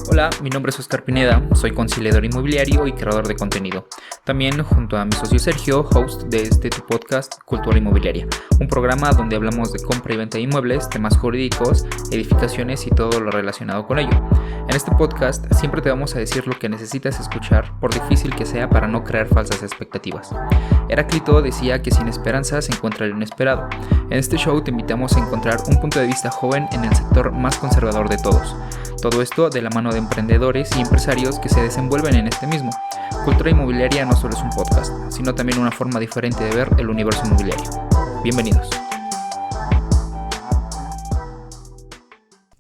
Hola, mi nombre es Oscar Pineda, soy conciliador inmobiliario y creador de contenido. También, junto a mi socio Sergio, host de tu podcast Cultura Inmobiliaria, un programa donde hablamos de compra y venta de inmuebles, temas jurídicos, edificaciones y todo lo relacionado con ello. En este podcast siempre te vamos a decir lo que necesitas escuchar, por difícil que sea, para no crear falsas expectativas. Heráclito decía que sin esperanza se encuentra lo inesperado. En este show te invitamos a encontrar un punto de vista joven en el sector más conservador de todos. Todo esto de la mano de emprendedores y empresarios que se desenvuelven en este mismo. Cultura Inmobiliaria no solo es un podcast, sino también una forma diferente de ver el universo inmobiliario. Bienvenidos.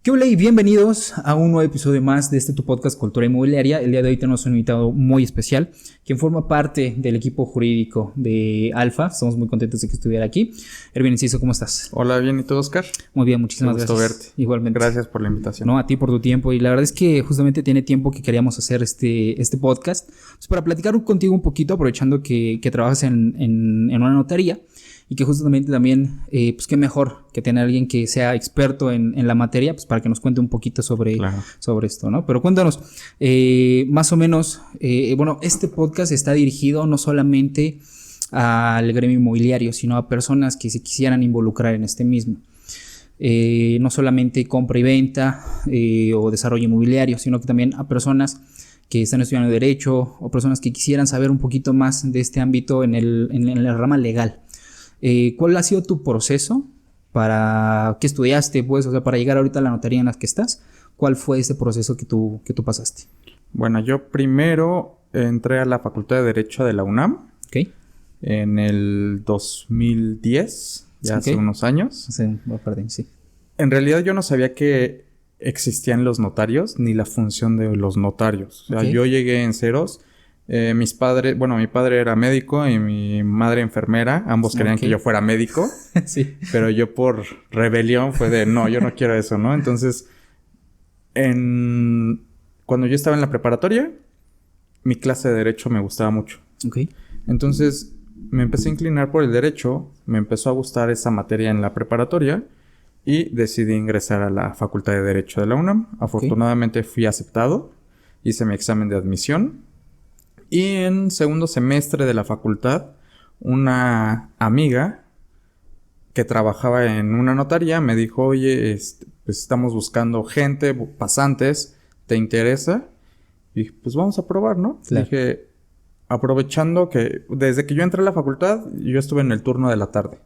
¿Qué hola y bienvenidos a un nuevo episodio más de tu podcast Cultura Inmobiliaria. El día de hoy tenemos un invitado muy especial, quien forma parte del equipo jurídico de Alfa. Estamos muy contentos de que estuviera aquí. Erwin Enciso, ¿cómo estás? Hola, bien, ¿y tú, Oscar? Muy bien, muchísimas gracias. Gusto verte. Igualmente. Gracias por la invitación. No, a ti por tu tiempo. Y la verdad es que justamente tiene tiempo que queríamos hacer este podcast, pues para platicar contigo un poquito, aprovechando que trabajas en una notaría. Y que justamente también, pues qué mejor que tener a alguien que sea experto en la materia, pues para que nos cuente un poquito sobre esto, ¿no? Pero cuéntanos, más o menos, bueno, este podcast está dirigido no solamente al gremio inmobiliario, sino a personas que se quisieran involucrar en este mismo. No solamente compra y venta o desarrollo inmobiliario, sino que también a personas que están estudiando Derecho o personas que quisieran saber un poquito más de este ámbito en la rama legal. ¿Cuál ha sido tu proceso para que estudiaste, pues, o sea, para llegar ahorita a la notaría en la que estás? ¿Cuál fue ese proceso que tú pasaste? Bueno, yo primero entré a la Facultad de Derecho de la UNAM. Okay. En el 2010, ya hace unos años. Sí. En realidad yo no sabía que existían los notarios ni la función de los notarios. O sea, yo llegué en ceros. Mi padre era médico y mi madre enfermera. Ambos querían que yo fuera médico. Sí. Pero yo por rebelión fue de, no, yo no quiero eso, ¿no? Entonces, cuando yo estaba en la preparatoria, mi clase de Derecho me gustaba mucho. Okay. Entonces, me empecé a inclinar por el Derecho. Me empezó a gustar esa materia en la preparatoria. Y decidí ingresar a la Facultad de Derecho de la UNAM. Afortunadamente fui aceptado. Hice mi examen de admisión. Y en segundo semestre de la facultad, una amiga que trabajaba en una notaría me dijo, oye, pues estamos buscando gente, pasantes, ¿te interesa? Y pues vamos a probar, ¿no? Claro. Dije, aprovechando que desde que yo entré a la facultad, yo estuve en el turno de la tarde.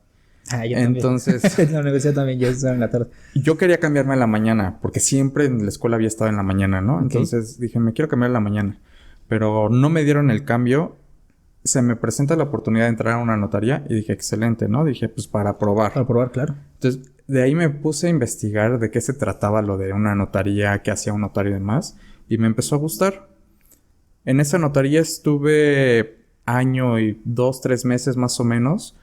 Yo Entonces, también. En la universidad también yo estaba en la tarde. Yo quería cambiarme a la mañana, porque siempre en la escuela había estado en la mañana, ¿no? Okay. Entonces dije, me quiero cambiar a la mañana. Pero no me dieron el cambio. Se me presenta la oportunidad de entrar a una notaría y dije, excelente, ¿no? Dije, pues para probar. Para probar, claro. Entonces, de ahí me puse a investigar de qué se trataba lo de una notaría, qué hacía un notario y demás. Y me empezó a gustar. En esa notaría estuve año y 2-3 meses más o menos.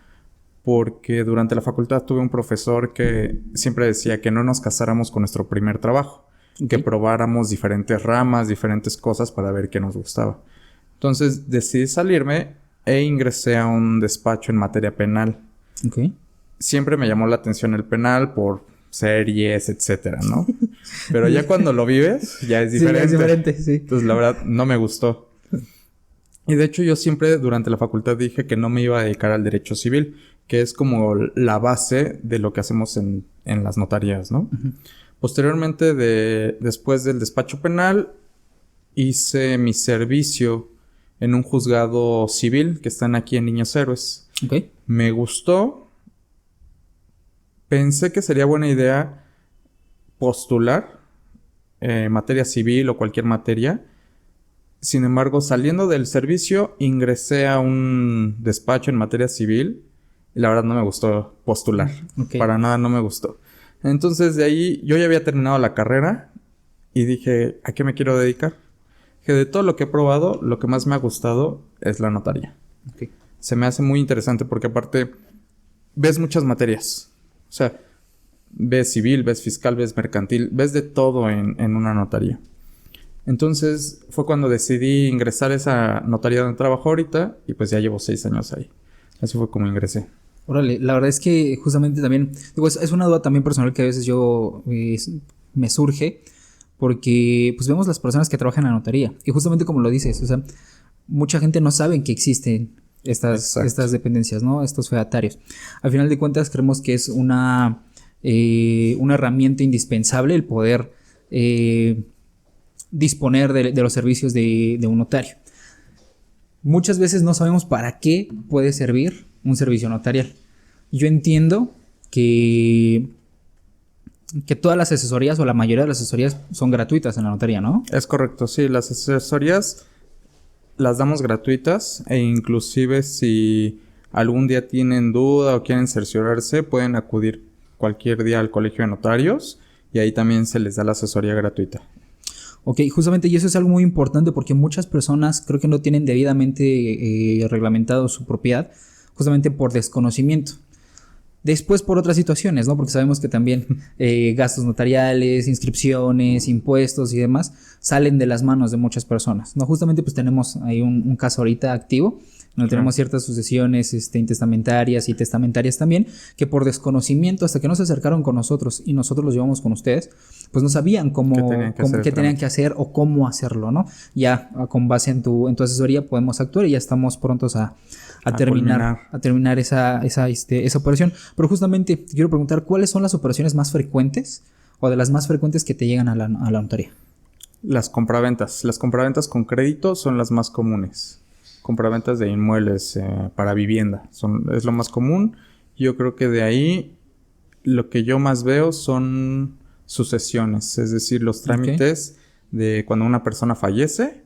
Porque durante la facultad tuve un profesor que siempre decía que no nos casáramos con nuestro primer trabajo. Que probáramos diferentes ramas, diferentes cosas para ver qué nos gustaba. Entonces decidí salirme e ingresé a un despacho en materia penal. Okay. Siempre me llamó la atención el penal por series, etcétera, ¿no? Pero ya cuando lo vives, ya es diferente. Sí, es diferente, sí. Entonces la verdad no me gustó. Y de hecho yo siempre durante la facultad dije que no me iba a dedicar al derecho civil, que es como la base de lo que hacemos en las notarías, ¿no? Uh-huh. Posteriormente, después del despacho penal, hice mi servicio en un juzgado civil que están aquí en Niños Héroes. Okay. Me gustó. Pensé que sería buena idea postular materia civil o cualquier materia. Sin embargo, saliendo del servicio, ingresé a un despacho en materia civil y la verdad no me gustó postular. Okay. Para nada no me gustó. Entonces de ahí yo ya había terminado la carrera y dije, ¿a qué me quiero dedicar? Que de todo lo que he probado, lo que más me ha gustado es la notaría. Okay. Se me hace muy interesante porque aparte ves muchas materias. O sea, ves civil, ves fiscal, ves mercantil, ves de todo en una notaría. Entonces fue cuando decidí ingresar a esa notaría donde trabajo ahorita y pues ya llevo 6 años ahí. Así fue como ingresé. Órale, la verdad es que justamente también, digo, es una duda también personal que a veces yo me surge, porque pues vemos las personas que trabajan en la notaría, y justamente como lo dices, o sea, mucha gente no sabe que existen estas dependencias, ¿no? Estos fedatarios. Al final de cuentas creemos que es una herramienta indispensable el poder disponer de los servicios de un notario. Muchas veces no sabemos para qué puede servir un servicio notarial. Yo entiendo que todas las asesorías o la mayoría de las asesorías son gratuitas en la notaría, ¿no? Es correcto, sí, las asesorías las damos gratuitas e inclusive si algún día tienen duda o quieren cerciorarse, pueden acudir cualquier día al colegio de notarios y ahí también se les da la asesoría gratuita. Ok, justamente, y eso es algo muy importante porque muchas personas creo que no tienen debidamente reglamentado su propiedad justamente por desconocimiento. Después por otras situaciones, ¿no? Porque sabemos que también gastos notariales, inscripciones, impuestos y demás salen de las manos de muchas personas, ¿no? Justamente pues tenemos ahí un caso ahorita activo, donde tenemos ciertas sucesiones intestamentarias y testamentarias también, que por desconocimiento, hasta que no se acercaron con nosotros y nosotros los llevamos con ustedes, pues no sabían qué tenían que hacer o cómo hacerlo, ¿no? Ya con base en tu asesoría podemos actuar y ya estamos prontos a terminar esa operación. Pero justamente te quiero preguntar, ¿cuáles son las operaciones más frecuentes o de las más frecuentes que te llegan a la notaría? Las compraventas. Las compraventas con crédito son las más comunes. Compraventas de inmuebles para vivienda. Es lo más común. Yo creo que de ahí lo que yo más veo son sucesiones. Es decir, los trámites de cuando una persona fallece,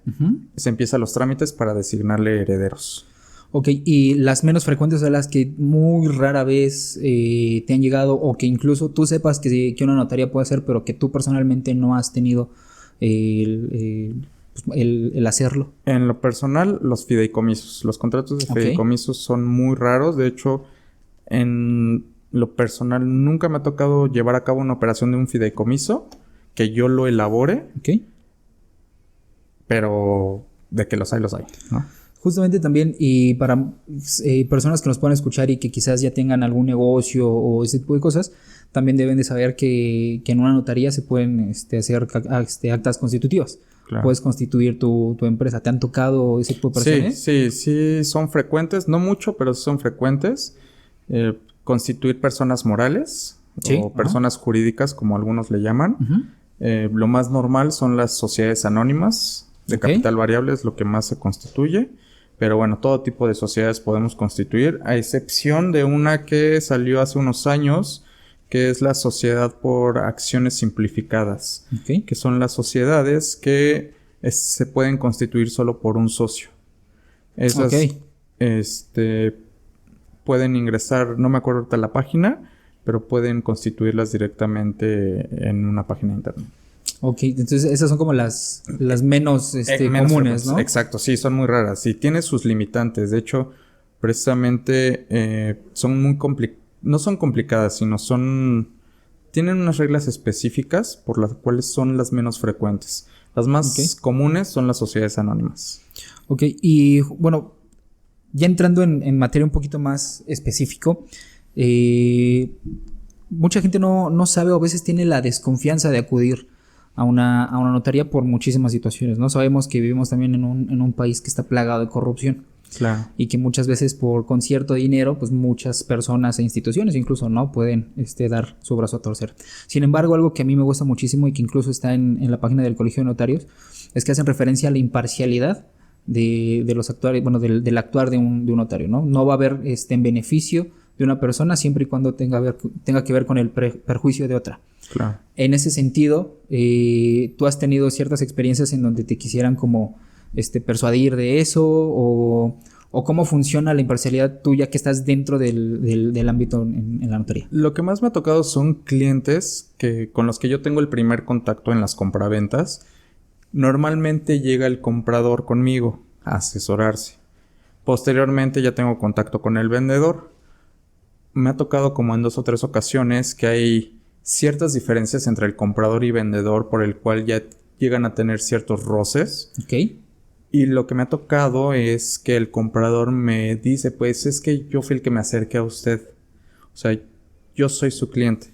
se empiezan los trámites para designarle herederos. Ok, y las menos frecuentes son las que muy rara vez te han llegado o que incluso tú sepas que una notaría puede hacer, pero que tú personalmente no has tenido el hacerlo. En lo personal, los fideicomisos. Los contratos de fideicomisos son muy raros. De hecho, en lo personal nunca me ha tocado llevar a cabo una operación de un fideicomiso que yo lo elabore. Ok. Pero de que los hay, ¿no? Justamente también, y para personas que nos puedan escuchar y que quizás ya tengan algún negocio o ese tipo de cosas, también deben de saber que en una notaría se pueden hacer actas constitutivas. Claro. Puedes constituir tu empresa. ¿Te han tocado ese tipo de operaciones? Sí, son frecuentes. No mucho, pero son frecuentes. Constituir personas morales o personas jurídicas, como algunos le llaman. Lo más normal son las sociedades anónimas de capital variable, es lo que más se constituye. Pero bueno, todo tipo de sociedades podemos constituir, a excepción de una que salió hace unos años, que es la sociedad por acciones simplificadas, que son las sociedades que se pueden constituir solo por un socio. Esas pueden ingresar, no me acuerdo ahorita la página, pero pueden constituirlas directamente en una página de internet. Ok, entonces esas son como las menos comunes, ¿no? Exacto, sí, son muy raras. Y tiene sus limitantes. De hecho, precisamente son no son complicadas, sino tienen unas reglas específicas por las cuales son las menos frecuentes. Las más comunes son las sociedades anónimas. Ok, y bueno, ya entrando en materia un poquito más específico, mucha gente no sabe o a veces tiene la desconfianza de acudir a una notaría por muchísimas situaciones, ¿no? Sabemos que vivimos también en un país que está plagado de corrupción. Claro. Y que muchas veces con cierto dinero, pues muchas personas e instituciones incluso no pueden dar su brazo a torcer. Sin embargo, algo que a mí me gusta muchísimo y que incluso está en la página del Colegio de Notarios es que hacen referencia a la imparcialidad de los actuarios, bueno, del actuar de un notario, ¿no? No va a haber en beneficio de una persona siempre y cuando tenga que ver con el perjuicio de otra. Claro. En ese sentido, ¿tú has tenido ciertas experiencias en donde te quisieran como persuadir de eso o cómo funciona la imparcialidad tuya que estás dentro del ámbito en la notaría? Lo que más me ha tocado son clientes con los que yo tengo el primer contacto en las compraventas. Normalmente llega el comprador conmigo a asesorarse. Posteriormente ya tengo contacto con el vendedor. Me ha tocado como en 2 o 3 ocasiones que hay ciertas diferencias entre el comprador y vendedor por el cual ya llegan a tener ciertos roces. Ok. Y lo que me ha tocado es que el comprador me dice, pues es que yo fui el que me acerqué a usted. O sea, yo soy su cliente.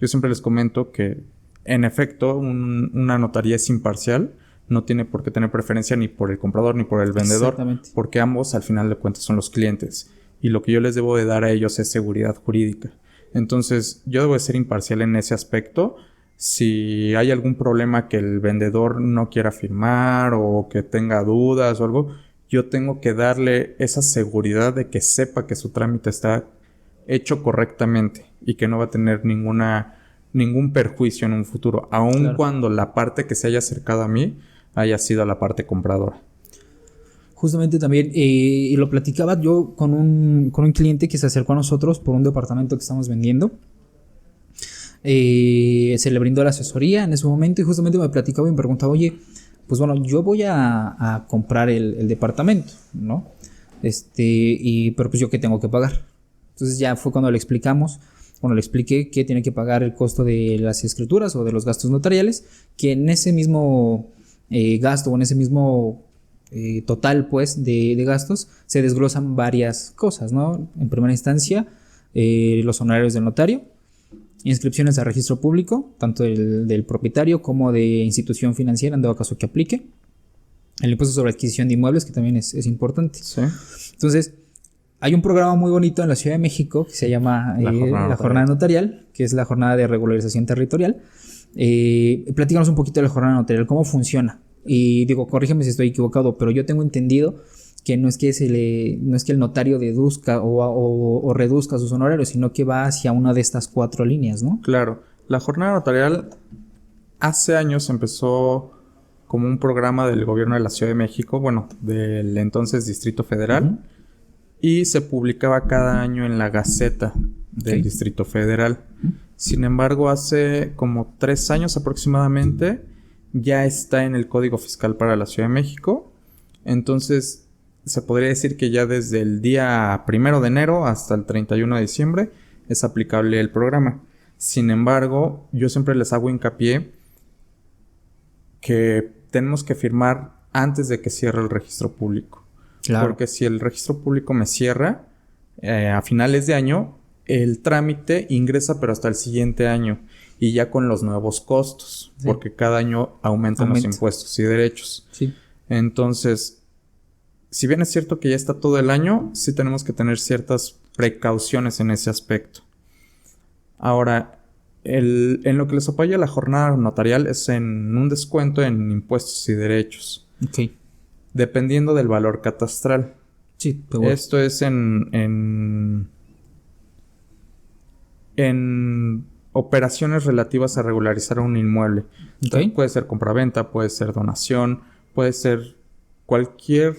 Yo siempre les comento que, en efecto, una notaría es imparcial. No tiene por qué tener preferencia ni por el comprador ni por el vendedor. Exactamente. Porque ambos, al final de cuentas, son los clientes. Y lo que yo les debo de dar a ellos es seguridad jurídica. Entonces, yo debo de ser imparcial en ese aspecto. Si hay algún problema que el vendedor no quiera firmar o que tenga dudas o algo, yo tengo que darle esa seguridad de que sepa que su trámite está hecho correctamente y que no va a tener ningún perjuicio en un futuro, aun cuando la parte que se haya acercado a mí haya sido la parte compradora. Justamente también, y lo platicaba yo con un cliente que se acercó a nosotros por un departamento que estamos vendiendo. Se le brindó la asesoría en ese momento y justamente me platicaba y me preguntaba, oye, pues bueno, yo voy a comprar el departamento, ¿no? Pero pues yo qué tengo que pagar. Entonces ya fue cuando le expliqué que tiene que pagar el costo de las escrituras o de los gastos notariales, que en ese mismo gasto o en ese mismo total pues de gastos se desglosan varias cosas, ¿no? En primera instancia, los honorarios del notario, inscripciones a registro público, tanto del propietario como de institución financiera, en dado caso que aplique, el impuesto sobre adquisición de inmuebles, que también es importante. Sí. Entonces, hay un programa muy bonito en la Ciudad de México que se llama la jornada notarial, que es la jornada de regularización territorial. Platícanos un poquito de la jornada notarial, cómo funciona. Y digo, corrígeme si estoy equivocado, pero yo tengo entendido que no es que el notario deduzca o reduzca sus honorarios, sino que va hacia una de estas 4 líneas, ¿no? Claro. La jornada notarial hace años empezó como un programa del gobierno de la Ciudad de México, bueno, del entonces Distrito Federal, y se publicaba cada año en la Gaceta del Distrito Federal. Sin embargo, hace como 3 años aproximadamente ya está en el Código Fiscal para la Ciudad de México. Entonces, se podría decir que ya desde el día 1 de enero hasta el 31 de diciembre es aplicable el programa. Sin embargo, yo siempre les hago hincapié que tenemos que firmar antes de que cierre el registro público. Claro. Porque si el registro público me cierra a finales de año, el trámite ingresa pero hasta el siguiente año y ya con los nuevos costos, porque cada año aumentan los impuestos y derechos. Sí. Entonces, si bien es cierto que ya está todo el año, sí tenemos que tener ciertas precauciones en ese aspecto. Ahora, en lo que les apoya la jornada notarial es en un descuento en impuestos y derechos. Ok. Dependiendo del valor catastral. Sí, bueno. Esto es en operaciones relativas a regularizar un inmueble. Okay. Puede ser compraventa, puede ser donación, puede ser cualquier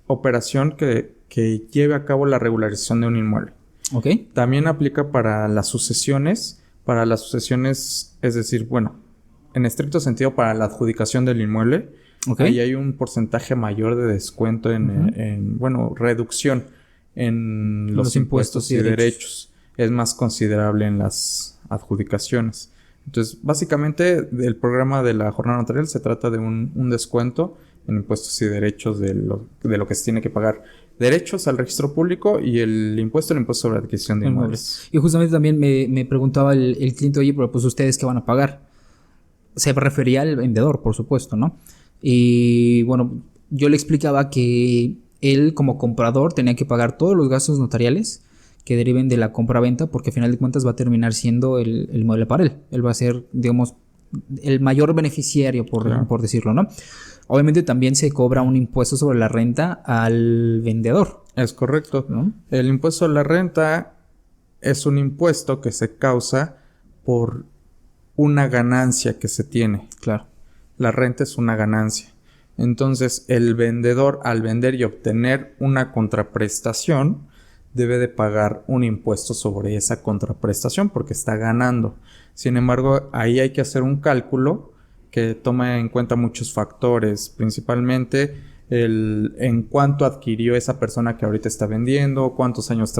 operación que lleve a cabo la regularización de un inmueble. Okay. También aplica para las sucesiones. Para las sucesiones, es decir, bueno, en estricto sentido para la adjudicación del inmueble. Okay. Ahí hay un porcentaje mayor de descuento reducción en los impuestos y derechos. Es más considerable en las adjudicaciones. Entonces, básicamente, el programa de la jornada notarial se trata de un descuento en impuestos y derechos de lo que se tiene que pagar. Derechos al registro público y el impuesto sobre adquisición de inmuebles. Y justamente también me preguntaba el cliente, oye, pero pues ¿ustedes qué van a pagar? Se refería al vendedor, por supuesto, ¿no? Y bueno, yo le explicaba que él como comprador tenía que pagar todos los gastos notariales que deriven de la compra-venta, porque al final de cuentas va a terminar siendo el inmueble para él. Él va a ser, digamos, el mayor beneficiario, por decirlo, ¿no? Obviamente también se cobra un impuesto sobre la renta al vendedor. Es correcto, ¿no? El impuesto sobre la renta es un impuesto que se causa por una ganancia que se tiene. Claro. La renta es una ganancia. Entonces, el vendedor, al vender y obtener una contraprestación, debe de pagar un impuesto sobre esa contraprestación porque está ganando. Sin embargo, ahí hay que hacer un cálculo que toma en cuenta muchos factores, principalmente en cuánto adquirió esa persona que ahorita está vendiendo, cuántos años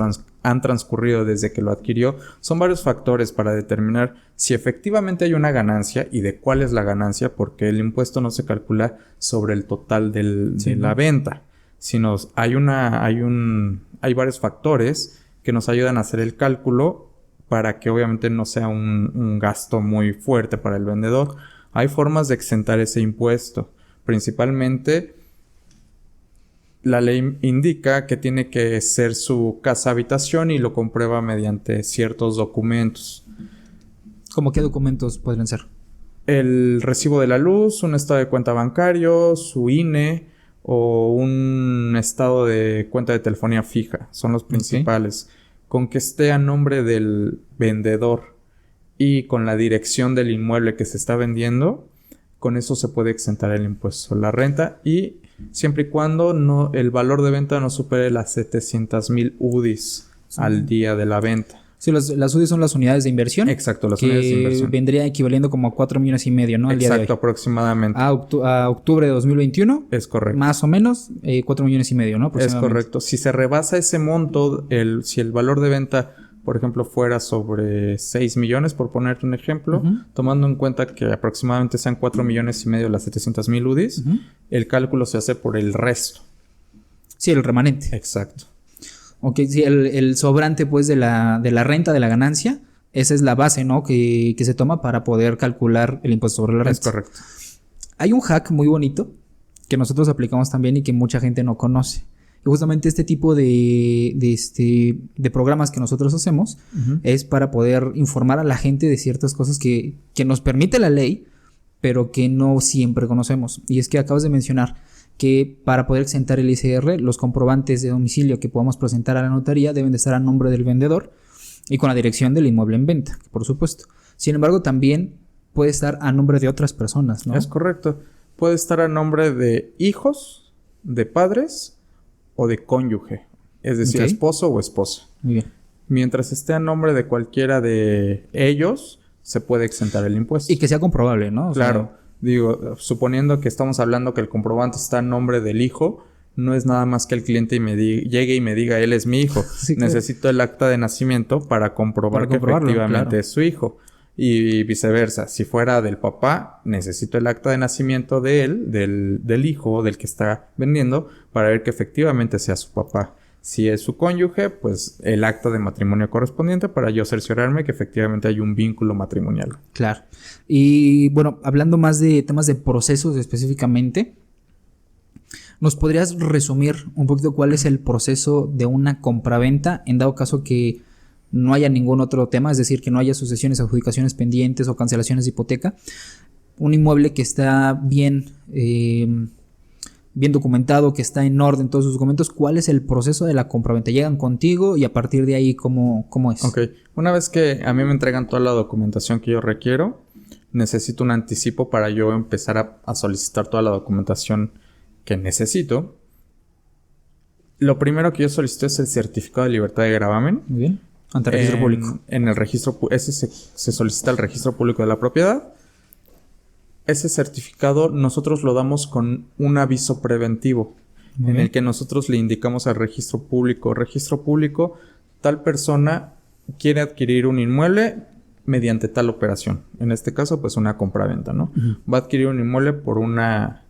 han transcurrido desde que lo adquirió. Son varios factores para determinar si efectivamente hay una ganancia y de cuál es la ganancia, porque el impuesto no se calcula sobre el total de la venta, sino hay varios factores que nos ayudan a hacer el cálculo para que obviamente no sea un gasto muy fuerte para el vendedor. Hay formas de exentar ese impuesto. Principalmente, la ley indica que tiene que ser su casa habitación y lo comprueba mediante ciertos documentos. ¿Cómo qué documentos podrían ser? El recibo de la luz, un estado de cuenta bancario, su INE o un estado de cuenta de telefonía fija. Son los principales. Con que esté a nombre del vendedor y con la dirección del inmueble que se está vendiendo, con eso se puede exentar el impuesto a la renta, y siempre y cuando el valor de venta no supere las 700,000 UDIs al día de la venta. Sí, las UDIs son las unidades de inversión. Exacto, las unidades de inversión. Que vendría equivaliendo como a 4,5 millones, ¿no? Al día de hoy. Exacto, aproximadamente. A octubre de 2021. Es correcto. Más o menos 4,5 millones, ¿no? Es correcto. Si se rebasa ese monto, si el valor de venta, por ejemplo, fuera sobre 6 millones, por ponerte un ejemplo, tomando en cuenta que aproximadamente sean 4,5 millones las 700,000 UDIs, el cálculo se hace por el resto. Sí, el remanente. Exacto. Ok, sí, el sobrante pues de la renta, de la ganancia, esa es la base, ¿no? Que se toma para poder calcular el impuesto sobre la renta. Es correcto. Hay un hack muy bonito que nosotros aplicamos también y que mucha gente no conoce. Y justamente este tipo de programas que nosotros hacemos es para poder informar a la gente de ciertas cosas que nos permite la ley, pero que no siempre conocemos. Y es que acabas de mencionar que para poder exentar el ISR, los comprobantes de domicilio que podamos presentar a la notaría deben de estar a nombre del vendedor y con la dirección del inmueble en venta, por supuesto. Sin embargo, también puede estar a nombre de otras personas, ¿no? Es correcto. Puede estar a nombre de hijos, de padres o de cónyuge. Es decir, esposo o esposa. Muy bien. Mientras esté a nombre de cualquiera de ellos, se puede exentar el impuesto. Y que sea comprobable, ¿no? Claro. Digo, suponiendo que estamos hablando que el comprobante está a nombre del hijo, no es nada más que el cliente llegue y me diga, él es mi hijo. Sí, necesito el acta de nacimiento para comprobar que efectivamente es su hijo. Y viceversa, si fuera del papá, necesito el acta de nacimiento de él, del hijo, del que está vendiendo, para ver que efectivamente sea su papá. Si es su cónyuge, pues el acta de matrimonio correspondiente para yo cerciorarme que efectivamente hay un vínculo matrimonial. Claro. Y bueno, hablando más de temas de procesos específicamente, ¿nos podrías resumir un poquito cuál es el proceso de una compraventa en dado caso que no haya ningún otro tema? Es decir, que no haya sucesiones, adjudicaciones pendientes o cancelaciones de hipoteca. Un inmueble que está bien documentado, que está en orden todos sus documentos. ¿Cuál es el proceso de la compraventa? ¿Llegan contigo y a partir de ahí cómo es? Ok. Una vez que a mí me entregan toda la documentación que yo requiero, necesito un anticipo para yo empezar a solicitar toda la documentación que necesito. Lo primero que yo solicito es el certificado de libertad de gravamen. Muy bien. Ante el registro público. En el registro, ese se solicita al registro público de la propiedad. Ese certificado nosotros lo damos con un aviso preventivo en el que nosotros le indicamos al registro público, tal persona quiere adquirir un inmueble mediante tal operación. En este caso, pues una compraventa, ¿no? Va a adquirir un inmueble por una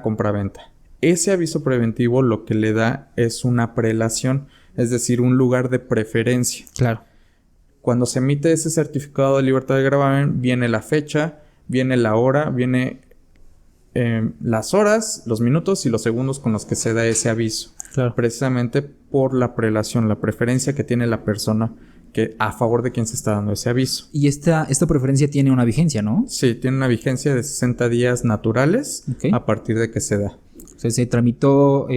compraventa. Ese aviso preventivo lo que le da es una prelación, es decir, un lugar de preferencia. Claro. Cuando se emite ese certificado de libertad de gravamen, viene la fecha, viene la hora, viene las horas, los minutos y los segundos con los que se da ese aviso. Claro. Precisamente por la prelación, la preferencia que tiene la persona a favor de quien se está dando ese aviso. Y esta preferencia tiene una vigencia, ¿no? Sí, tiene una vigencia de 60 días naturales a partir de que se da. O sea, se tramitó,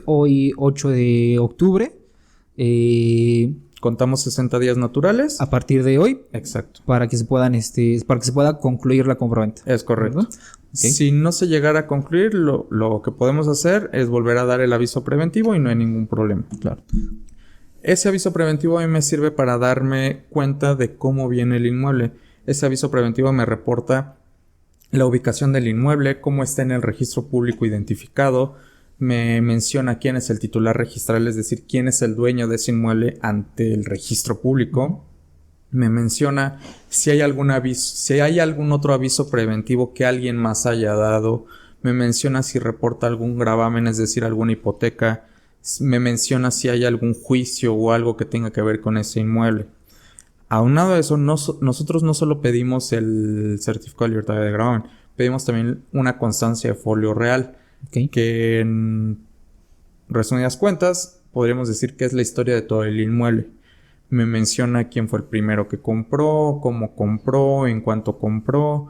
hoy 8 de octubre. Contamos 60 días naturales. A partir de hoy. Exacto. Para que se pueda concluir la compraventa. Es correcto. Okay. Si no se llegara a concluir, lo que podemos hacer es volver a dar el aviso preventivo y no hay ningún problema. Claro. Ese aviso preventivo a mí me sirve para darme cuenta de cómo viene el inmueble. Ese aviso preventivo me reporta la ubicación del inmueble, cómo está en el registro público identificado, me menciona quién es el titular registral, es decir, quién es el dueño de ese inmueble ante el registro público. Me menciona si hay algún aviso, si hay algún otro aviso preventivo que alguien más haya dado. Me menciona si reporta algún gravamen, es decir, alguna hipoteca, me menciona si hay algún juicio o algo que tenga que ver con ese inmueble. Aunado a eso, nosotros no solo pedimos el certificado de libertad de gravamen, pedimos también una constancia de folio real, que en resumidas cuentas podríamos decir que es la historia de todo el inmueble. Me menciona quién fue el primero que compró, cómo compró, en cuánto compró.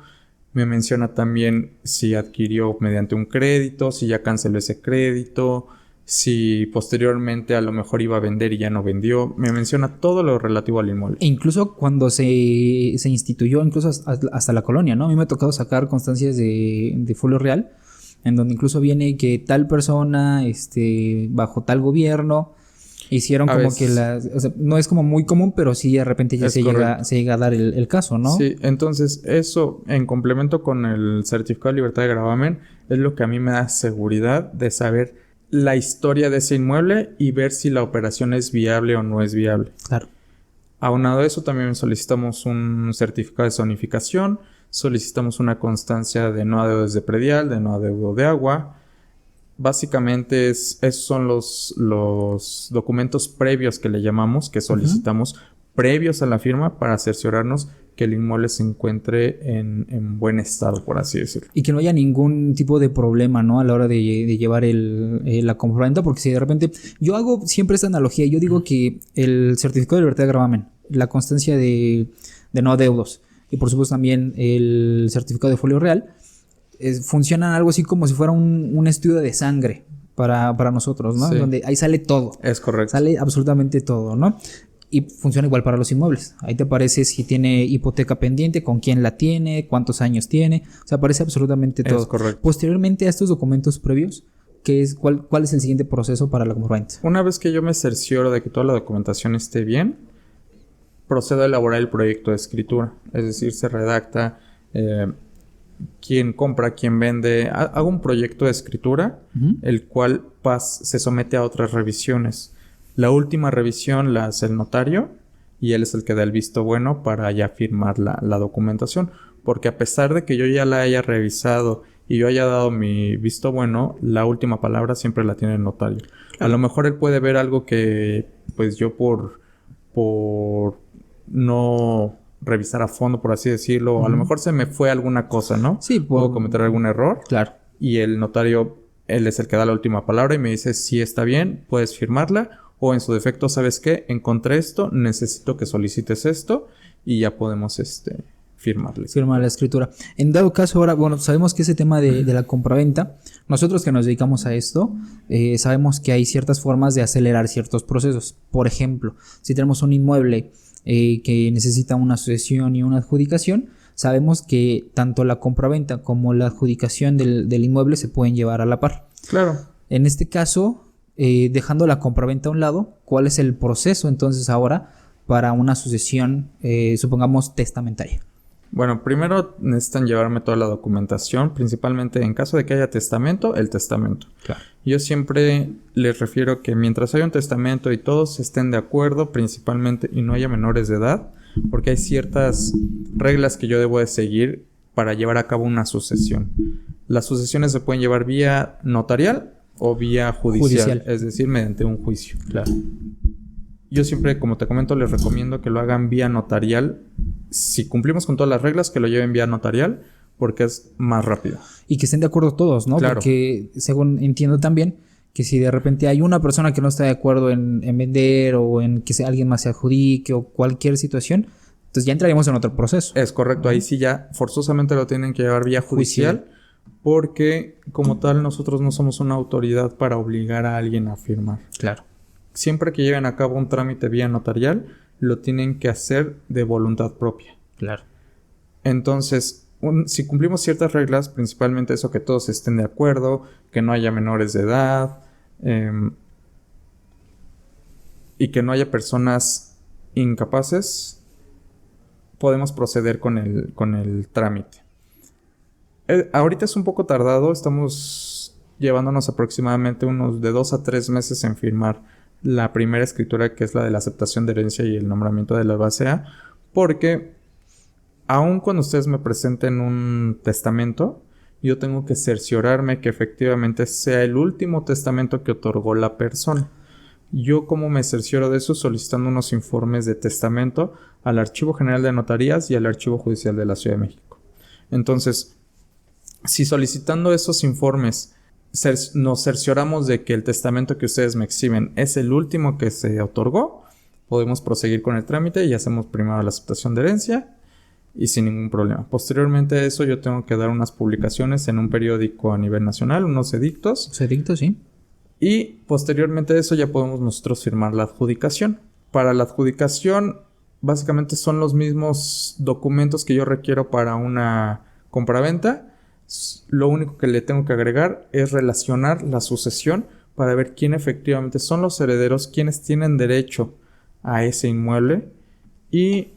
Me menciona también si adquirió mediante un crédito, si ya canceló ese crédito, si posteriormente a lo mejor iba a vender y ya no vendió. Me menciona todo lo relativo al inmueble. E incluso cuando se instituyó, incluso hasta la colonia, ¿no? A mí me ha tocado sacar constancias de folio real, en donde incluso viene que tal persona, bajo tal gobierno, hicieron como que o sea, no es como muy común, pero sí de repente ya se llega a dar el caso, ¿no? Sí, entonces eso en complemento con el certificado de libertad de gravamen es lo que a mí me da seguridad de saber la historia de ese inmueble y ver si la operación es viable o no es viable. Claro. Aunado a eso, también solicitamos un certificado de zonificación, solicitamos una constancia de no adeudos de predial, de no adeudo de agua. Básicamente esos son los documentos previos que le llamamos, que solicitamos previos a la firma para cerciorarnos que el inmueble se encuentre en buen estado, por así decirlo. Y que no haya ningún tipo de problema, ¿no? A la hora de llevar la compraventa, porque si de repente... Yo hago siempre esta analogía. Yo digo que el certificado de libertad de gravamen, la constancia de no adeudos y por supuesto también el certificado de folio real, funcionan algo así como si fuera un estudio de sangre para nosotros, ¿no? Sí. Donde ahí sale todo. Es correcto. Sale absolutamente todo, ¿no? Y funciona igual para los inmuebles. Ahí te aparece si tiene hipoteca pendiente, con quién la tiene, cuántos años tiene. O sea, aparece absolutamente todo. Es correcto. Posteriormente a estos documentos previos, ¿cuál es el siguiente proceso para la compraventa? Una vez que yo me cercioro de que toda la documentación esté bien, procedo a elaborar el proyecto de escritura. Es decir, se redacta quién compra, quién vende. Hago un proyecto de escritura, el cual se somete a otras revisiones. La última revisión la hace el notario y él es el que da el visto bueno para ya firmar la documentación. Porque a pesar de que yo ya la haya revisado y yo haya dado mi visto bueno, la última palabra siempre la tiene el notario. Claro. A lo mejor él puede ver algo que pues yo por no revisar a fondo, por así decirlo, a lo mejor se me fue alguna cosa, ¿no? Sí, puedo cometer algún error. Claro. Y el notario, él es el que da la última palabra y me dice si está bien, puedes firmarla. O en su defecto, ¿sabes qué? Encontré esto, necesito que solicites esto y ya podemos firmarle. Firmar la escritura. En dado caso, ahora, bueno, sabemos que ese tema de la compraventa, nosotros que nos dedicamos a esto, sabemos que hay ciertas formas de acelerar ciertos procesos. Por ejemplo, si tenemos un inmueble que necesita una sucesión y una adjudicación, sabemos que tanto la compraventa como la adjudicación del inmueble se pueden llevar a la par. Claro. En este caso, dejando la compraventa a un lado, ¿cuál es el proceso entonces ahora para una sucesión, supongamos, testamentaria? Bueno, primero necesitan llevarme toda la documentación, principalmente en caso de que haya testamento, el testamento. Claro. Yo siempre les refiero que mientras haya un testamento y todos estén de acuerdo, principalmente, y no haya menores de edad, porque hay ciertas reglas que yo debo de seguir para llevar a cabo una sucesión. Las sucesiones se pueden llevar vía notarial o vía judicial, es decir, mediante un juicio. Claro. Yo siempre, como te comento, les recomiendo que lo hagan vía notarial. Si cumplimos con todas las reglas, que lo lleven vía notarial, porque es más rápido. Y que estén de acuerdo todos, ¿no? Claro. Porque, según entiendo también, que si de repente hay una persona que no está de acuerdo en vender o en que alguien más se adjudique o cualquier situación, entonces ya entraríamos en otro proceso. Es correcto. Ahí sí ya forzosamente lo tienen que llevar vía judicial. Porque, como tal, nosotros no somos una autoridad para obligar a alguien a firmar. Claro. Siempre que lleven a cabo un trámite vía notarial, lo tienen que hacer de voluntad propia. Claro. Entonces, si cumplimos ciertas reglas, principalmente eso, que todos estén de acuerdo, que no haya menores de edad, y que no haya personas incapaces, podemos proceder con el trámite. Ahorita es un poco tardado, estamos llevándonos aproximadamente unos de 2 a 3 meses en firmar la primera escritura, que es la de la aceptación de herencia y el nombramiento de la albacea, porque aun cuando ustedes me presenten un testamento, yo tengo que cerciorarme que efectivamente sea el último testamento que otorgó la persona. Yo, ¿cómo me cercioro de eso? Solicitando unos informes de testamento al Archivo General de Notarías y al Archivo Judicial de la Ciudad de México. Entonces, si solicitando esos informes nos cercioramos de que el testamento que ustedes me exhiben es el último que se otorgó, podemos proseguir con el trámite y hacemos primero la aceptación de herencia y sin ningún problema. Posteriormente a eso yo tengo que dar unas publicaciones en un periódico a nivel nacional, unos edictos. Los edictos, sí. Y posteriormente a eso ya podemos nosotros firmar la adjudicación. Para la adjudicación básicamente son los mismos documentos que yo requiero para una compraventa. Lo único que le tengo que agregar es relacionar la sucesión para ver quién efectivamente son los herederos, quiénes tienen derecho a ese inmueble y,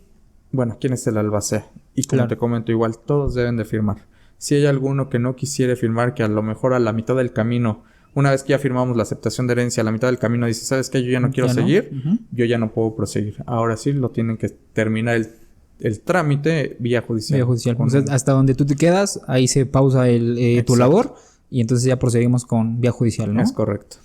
bueno, quién es el albacea. Y como te comento, igual todos deben de firmar. Si hay alguno que no quisiere firmar, que a lo mejor a la mitad del camino, una vez que ya firmamos la aceptación de herencia, a la mitad del camino dice, ¿sabes qué? Yo ya no quiero seguir, yo ya no puedo proseguir. Ahora sí lo tienen que terminar el trámite vía judicial. Vía judicial. O sea, hasta donde tú te quedas, ahí se pausa tu labor y entonces ya proseguimos con vía judicial, ¿no? Es correcto.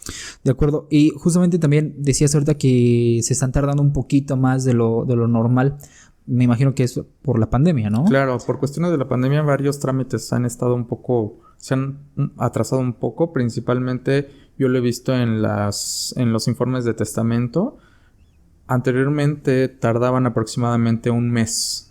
De acuerdo. Y justamente también decías ahorita que se están tardando un poquito más de lo normal. Me imagino que es por la pandemia, ¿no? Claro, por cuestiones de la pandemia varios trámites se han atrasado un poco. Principalmente yo lo he visto en los informes de testamento. Anteriormente tardaban aproximadamente un mes,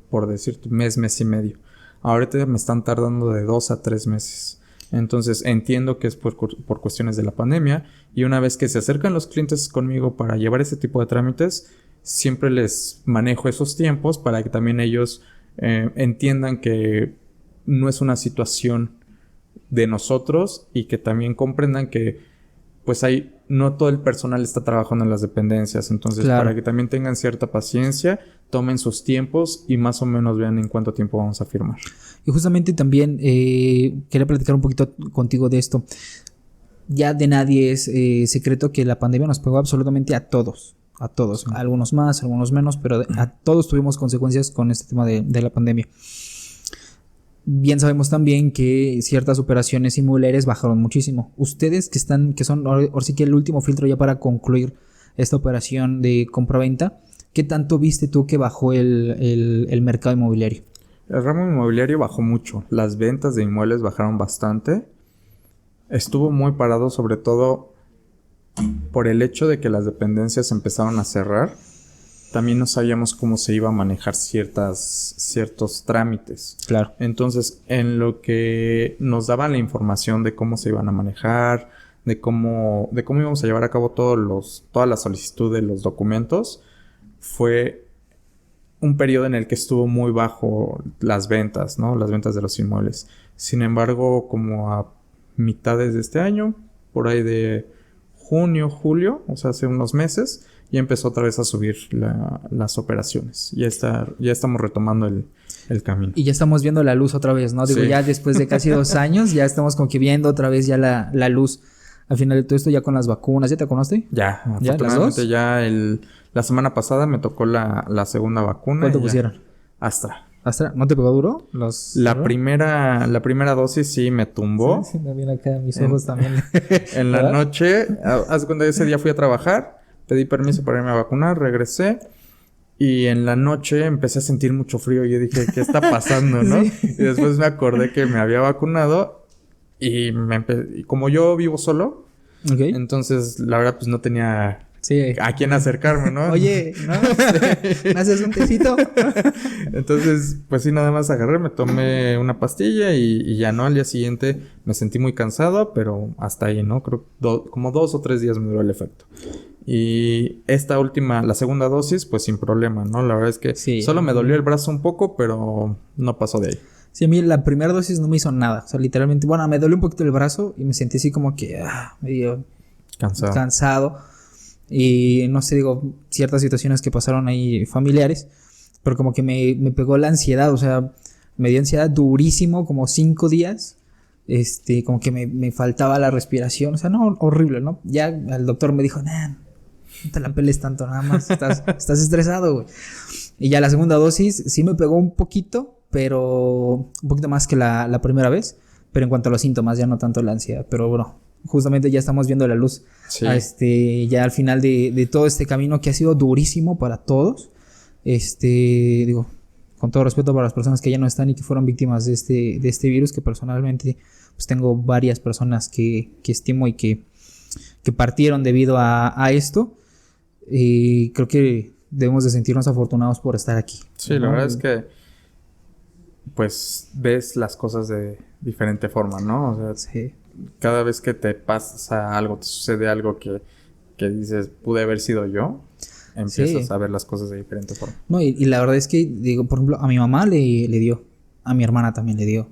por decirte, mes y medio. Ahorita me están tardando de 2 a 3 meses. Entonces entiendo que es por cuestiones de la pandemia. Y una vez que se acercan los clientes conmigo para llevar ese tipo de trámites, siempre les manejo esos tiempos para que también ellos entiendan que no es una situación de nosotros y que también comprendan que pues no todo el personal está trabajando en las dependencias. Entonces, para que también tengan cierta paciencia, tomen sus tiempos y más o menos vean en cuánto tiempo vamos a firmar. Y justamente también quería platicar un poquito contigo de esto. Ya de nadie es secreto que la pandemia nos pegó absolutamente a todos. A todos. Sí. Algunos más, algunos menos, pero a todos tuvimos consecuencias con este tema de la pandemia. Bien sabemos también que ciertas operaciones inmobiliarias bajaron muchísimo. Ustedes que son ahora sí que el último filtro ya para concluir esta operación de compra-venta, ¿qué tanto viste tú que bajó el mercado inmobiliario? El ramo inmobiliario bajó mucho. Las ventas de inmuebles bajaron bastante. Estuvo muy parado, sobre todo por el hecho de que las dependencias empezaron a cerrar. También no sabíamos cómo se iba a manejar ciertos trámites. Claro. Entonces, en lo que nos daban la información de cómo se iban a manejar, de cómo íbamos a llevar a cabo toda la solicitud de los documentos, fue un periodo en el que estuvo muy bajo las ventas, ¿no? Las ventas de los inmuebles. Sin embargo, como a mitades de este año, por ahí de junio, julio, o sea, hace unos meses, ya empezó otra vez a subir las operaciones. Ya estamos retomando el camino. Y ya estamos viendo la luz otra vez, ¿no? Digo, ya después de casi 2 años, ya estamos como que viendo otra vez ya la luz. Al final de todo esto ya con las vacunas, ¿ya te vacunaste? Ya, afortunadamente ya la semana pasada me tocó la segunda vacuna. ¿Cuál te pusieron? Astra. ¿Astra? ¿No te pegó duro? La primera dosis sí me tumbó. Sí, también acá mis ojos también. En la noche, haz cuenta, ese día fui a trabajar, pedí permiso para irme a vacunar, regresé. Y en la noche empecé a sentir mucho frío. Yo dije, ¿qué está pasando, no? Sí. Y después me acordé que me había vacunado. Y como yo vivo solo, entonces la verdad pues no tenía a quién acercarme, ¿no? Oye, ¿no? ¿Me haces un tecito? Entonces, pues sí, nada más agarré, me tomé una pastilla y ya, ¿no? Al día siguiente me sentí muy cansado, pero hasta ahí, ¿no? Creo como 2 o 3 días me duró el efecto. Y la segunda dosis, pues sin problema, ¿no? La verdad es que solo me dolió el brazo un poco, pero no pasó de ahí. Sí, a mí la primera dosis no me hizo nada. O sea, literalmente, bueno, me dolió un poquito el brazo y me sentí así como que medio cansado. Y no sé, digo, ciertas situaciones que pasaron ahí familiares, pero como que me pegó la ansiedad. O sea, me dio ansiedad durísimo, como 5 días. Como que me faltaba la respiración. O sea, no, horrible, ¿no? Ya el doctor me dijo, no te la peles tanto, nada más estás estresado, güey. Y ya la segunda dosis sí me pegó un poquito, pero un poquito más que la primera vez. Pero en cuanto a los síntomas, ya no tanto la ansiedad. Pero bueno, justamente ya estamos viendo la luz. Sí. Ya al final de todo este camino que ha sido durísimo para todos. Digo, con todo respeto para las personas que ya no están y que fueron víctimas de este virus, que personalmente pues tengo varias personas que estimo y que partieron debido a esto. Y creo que debemos de sentirnos afortunados por estar aquí. Sí, la verdad es que pues ves las cosas de diferente forma, ¿no? O sea, Sí. cada vez que te pasa algo, te sucede algo que dices, pude haber sido yo, empiezas a ver las cosas de diferente forma. No, y la verdad es que, digo, por ejemplo, a mi mamá le dio, a mi hermana también le dio.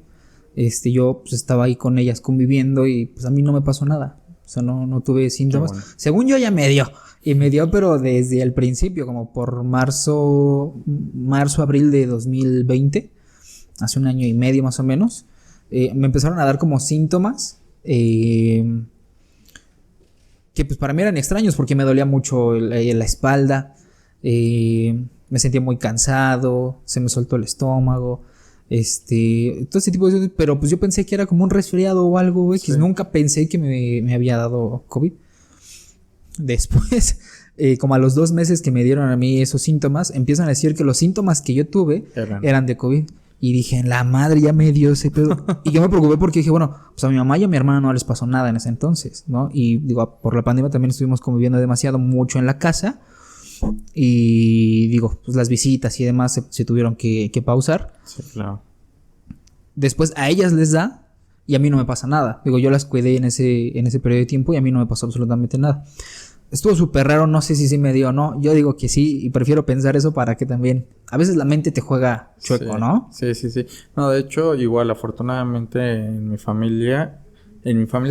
Yo pues estaba ahí con ellas conviviendo y pues a mí no me pasó nada. O sea, no tuve síntomas. Bueno. Según yo ya me dio. Y me dio, pero desde el principio, como por marzo, abril de 2020, hace un año y medio más o menos, me empezaron a dar como síntomas que pues para mí eran extraños porque me dolía mucho la espalda, me sentía muy cansado, se me soltó el estómago, todo ese tipo de cosas, pero pues yo pensé que era como un resfriado o algo, güey, que nunca pensé que me había dado COVID. Después, como a los 2 meses que me dieron a mí esos síntomas, empiezan a decir que los síntomas que yo tuve eran de COVID. Y dije, en la madre ya me dio ese pedo. Y yo me preocupé porque dije, bueno, pues a mi mamá y a mi hermana no les pasó nada en ese entonces, ¿no? Y digo, por la pandemia también estuvimos conviviendo demasiado mucho en la casa. Y digo, pues las visitas y demás se tuvieron que pausar. Sí, claro. Después a ellas les da y a mí no me pasa nada. Digo, yo las cuidé en ese periodo de tiempo y a mí no me pasó absolutamente nada. Estuvo súper raro, no sé si sí me dio o no. Yo digo que sí y prefiero pensar eso para que también... A veces la mente te juega chueco, ¿no? Sí. No, de hecho, igual, afortunadamente en mi familia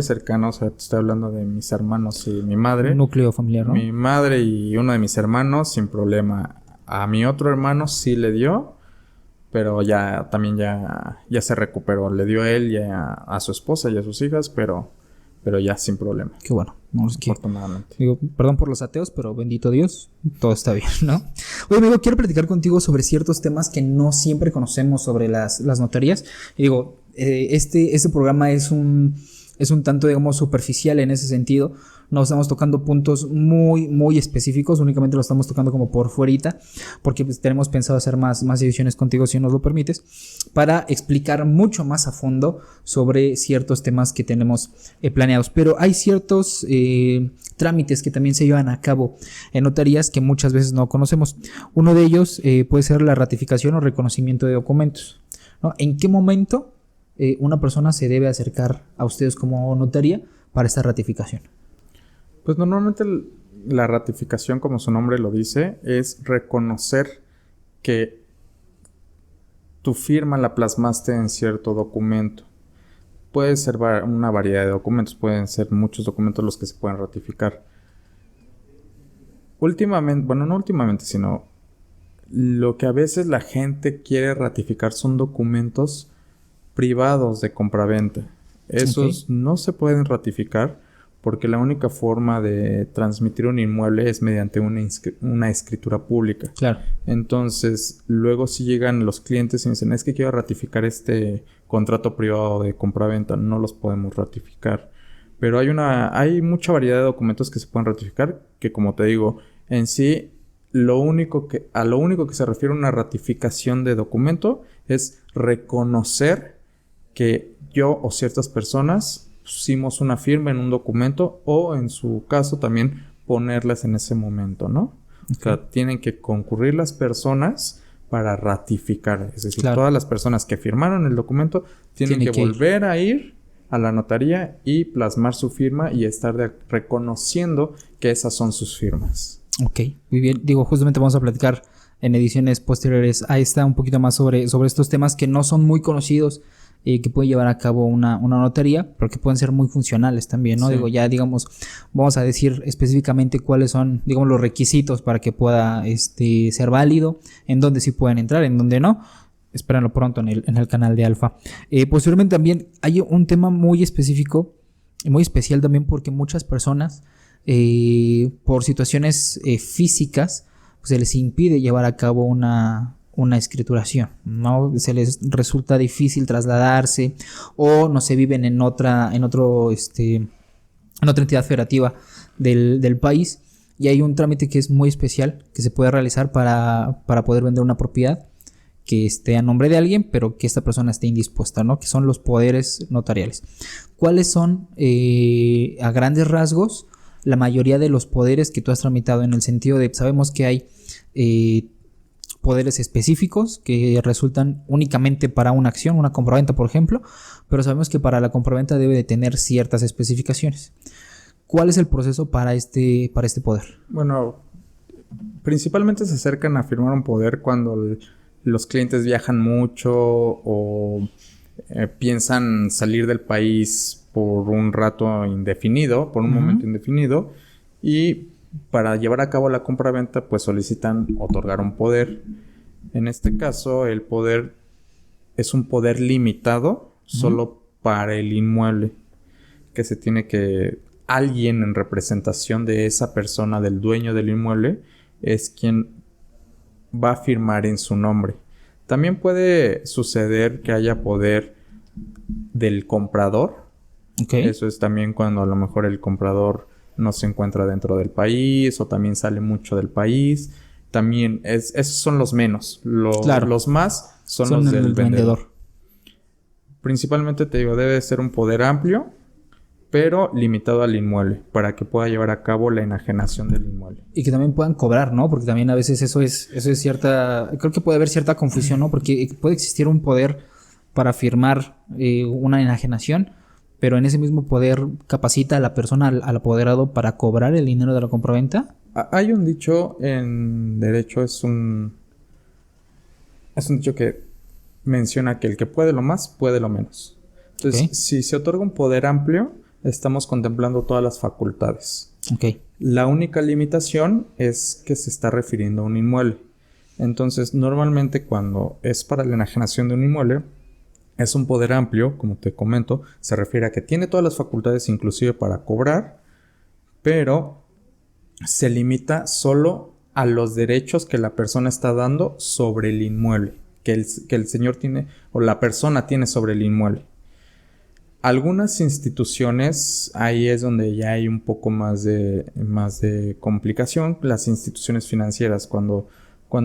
cercana, o sea, te estoy hablando de mis hermanos y mi madre. Un núcleo familiar, ¿no? Mi madre y uno de mis hermanos, sin problema. A mi otro hermano sí le dio, pero ya se recuperó. Le dio a él y a su esposa y a sus hijas, pero ya sin problema. Qué bueno. No, es que, afortunadamente. Digo, perdón por los ateos, pero bendito Dios, todo está bien, ¿no? Oye, amigo, quiero platicar contigo sobre ciertos temas que no siempre conocemos sobre las notarías. Y digo, este programa es un tanto, digamos, superficial en ese sentido. No estamos tocando puntos muy, muy específicos, únicamente lo estamos tocando como por fuerita, porque pues, tenemos pensado hacer más ediciones contigo, si nos lo permites, para explicar mucho más a fondo sobre ciertos temas que tenemos planeados. Pero hay ciertos trámites que también se llevan a cabo en notarías que muchas veces no conocemos. Uno de ellos puede ser la ratificación o reconocimiento de documentos, ¿no? ¿En qué momento una persona se debe acercar a ustedes como notaría para esta ratificación? Pues normalmente la ratificación, como su nombre lo dice, es reconocer que tu firma la plasmaste en cierto documento. Puede ser una variedad de documentos, pueden ser muchos documentos los que se pueden ratificar. Últimamente, bueno, no últimamente, sino lo que a veces la gente quiere ratificar son documentos privados de compraventa. Esos no se pueden ratificar porque la única forma de transmitir un inmueble es mediante una escritura pública. Claro. Entonces, luego si llegan los clientes y dicen, es que quiero ratificar este contrato privado de compraventa, no los podemos ratificar. Pero hay mucha variedad de documentos que se pueden ratificar, que como te digo, en sí, a lo único que se refiere a una ratificación de documento es reconocer que yo o ciertas personas pusimos una firma en un documento o en su caso también ponerlas en ese momento, ¿no? Okay. O sea, tienen que concurrir las personas para ratificar. Es decir, todas las personas que firmaron el documento tienen que volver a ir a la notaría y plasmar su firma y estar reconociendo que esas son sus firmas. Ok, muy bien. Digo, justamente vamos a platicar en ediciones posteriores a esta un poquito más sobre estos temas que no son muy conocidos que puede llevar a cabo una notaría, pero que pueden ser muy funcionales también, ¿no? Sí. Digo, ya digamos, vamos a decir específicamente cuáles son, digamos, los requisitos para que pueda ser válido, en dónde sí pueden entrar, en dónde no. Espérenlo pronto en el canal de Alfa. Posteriormente también hay un tema muy específico y muy especial también porque muchas personas por situaciones físicas pues se les impide llevar a cabo una una escrituración, ¿no? Se les resulta difícil trasladarse o no se viven en otra entidad federativa del país, y hay un trámite que es muy especial que se puede realizar para poder vender una propiedad que esté a nombre de alguien, pero que esta persona esté indispuesta, ¿no? Que son los poderes notariales. ¿Cuáles son, a grandes rasgos, la mayoría de los poderes que tú has tramitado? En el sentido de, sabemos que hay poderes específicos que resultan únicamente para una acción, una compraventa, por ejemplo, pero sabemos que para la compraventa debe de tener ciertas especificaciones. ¿Cuál es el proceso para este poder? Bueno, principalmente se acercan a firmar un poder cuando los clientes viajan mucho o piensan salir del país por un rato indefinido, por un momento indefinido, y para llevar a cabo la compraventa pues solicitan otorgar un poder. En este caso el poder es un poder limitado solo para el inmueble, que se tiene que alguien en representación de esa persona, del dueño del inmueble, es quien va a firmar en su nombre. También puede suceder que haya poder del comprador. Okay. Eso es también cuando a lo mejor el comprador no se encuentra dentro del país o también sale mucho del país. También esos son los menos. Los más son los del vendedor. Principalmente te digo, debe ser un poder amplio, pero limitado al inmueble, para que pueda llevar a cabo la enajenación del inmueble. Y que también puedan cobrar, ¿no? Porque también a veces eso es cierta... Creo que puede haber cierta confusión, ¿no? Porque puede existir un poder para firmar una enajenación, pero en ese mismo poder capacita a la persona, al apoderado, para cobrar el dinero de la compraventa. Hay un dicho en derecho, es un dicho que menciona que el que puede lo más, puede lo menos. Entonces, si se otorga un poder amplio, estamos contemplando todas las facultades. Okay. La única limitación es que se está refiriendo a un inmueble. Entonces, normalmente cuando es para la enajenación de un inmueble, es un poder amplio, como te comento, se refiere a que tiene todas las facultades inclusive para cobrar, pero se limita solo a los derechos que la persona está dando sobre el inmueble, que el señor tiene o la persona tiene sobre el inmueble. Algunas instituciones, ahí es donde ya hay un poco más de complicación. Las instituciones financieras, cuando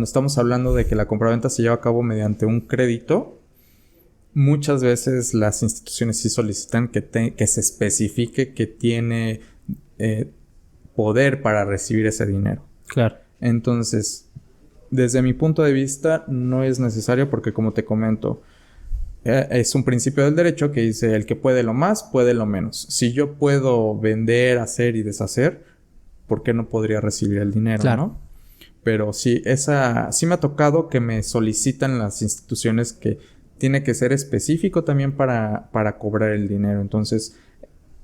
estamos hablando de que la compraventa se lleva a cabo mediante un crédito, muchas veces las instituciones sí solicitan que se especifique que tiene poder para recibir ese dinero. Claro. Entonces, desde mi punto de vista, no es necesario porque, como te comento, es un principio del derecho que dice el que puede lo más, puede lo menos. Si yo puedo vender, hacer y deshacer, ¿por qué no podría recibir el dinero? Claro. ¿No? Pero sí me ha tocado que me solicitan las instituciones que tiene que ser específico también para cobrar el dinero. Entonces,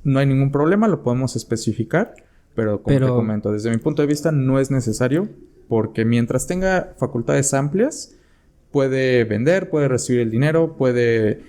no hay ningún problema, lo podemos especificar, pero como te comento, desde mi punto de vista no es necesario, porque mientras tenga facultades amplias, puede vender, puede recibir el dinero, puede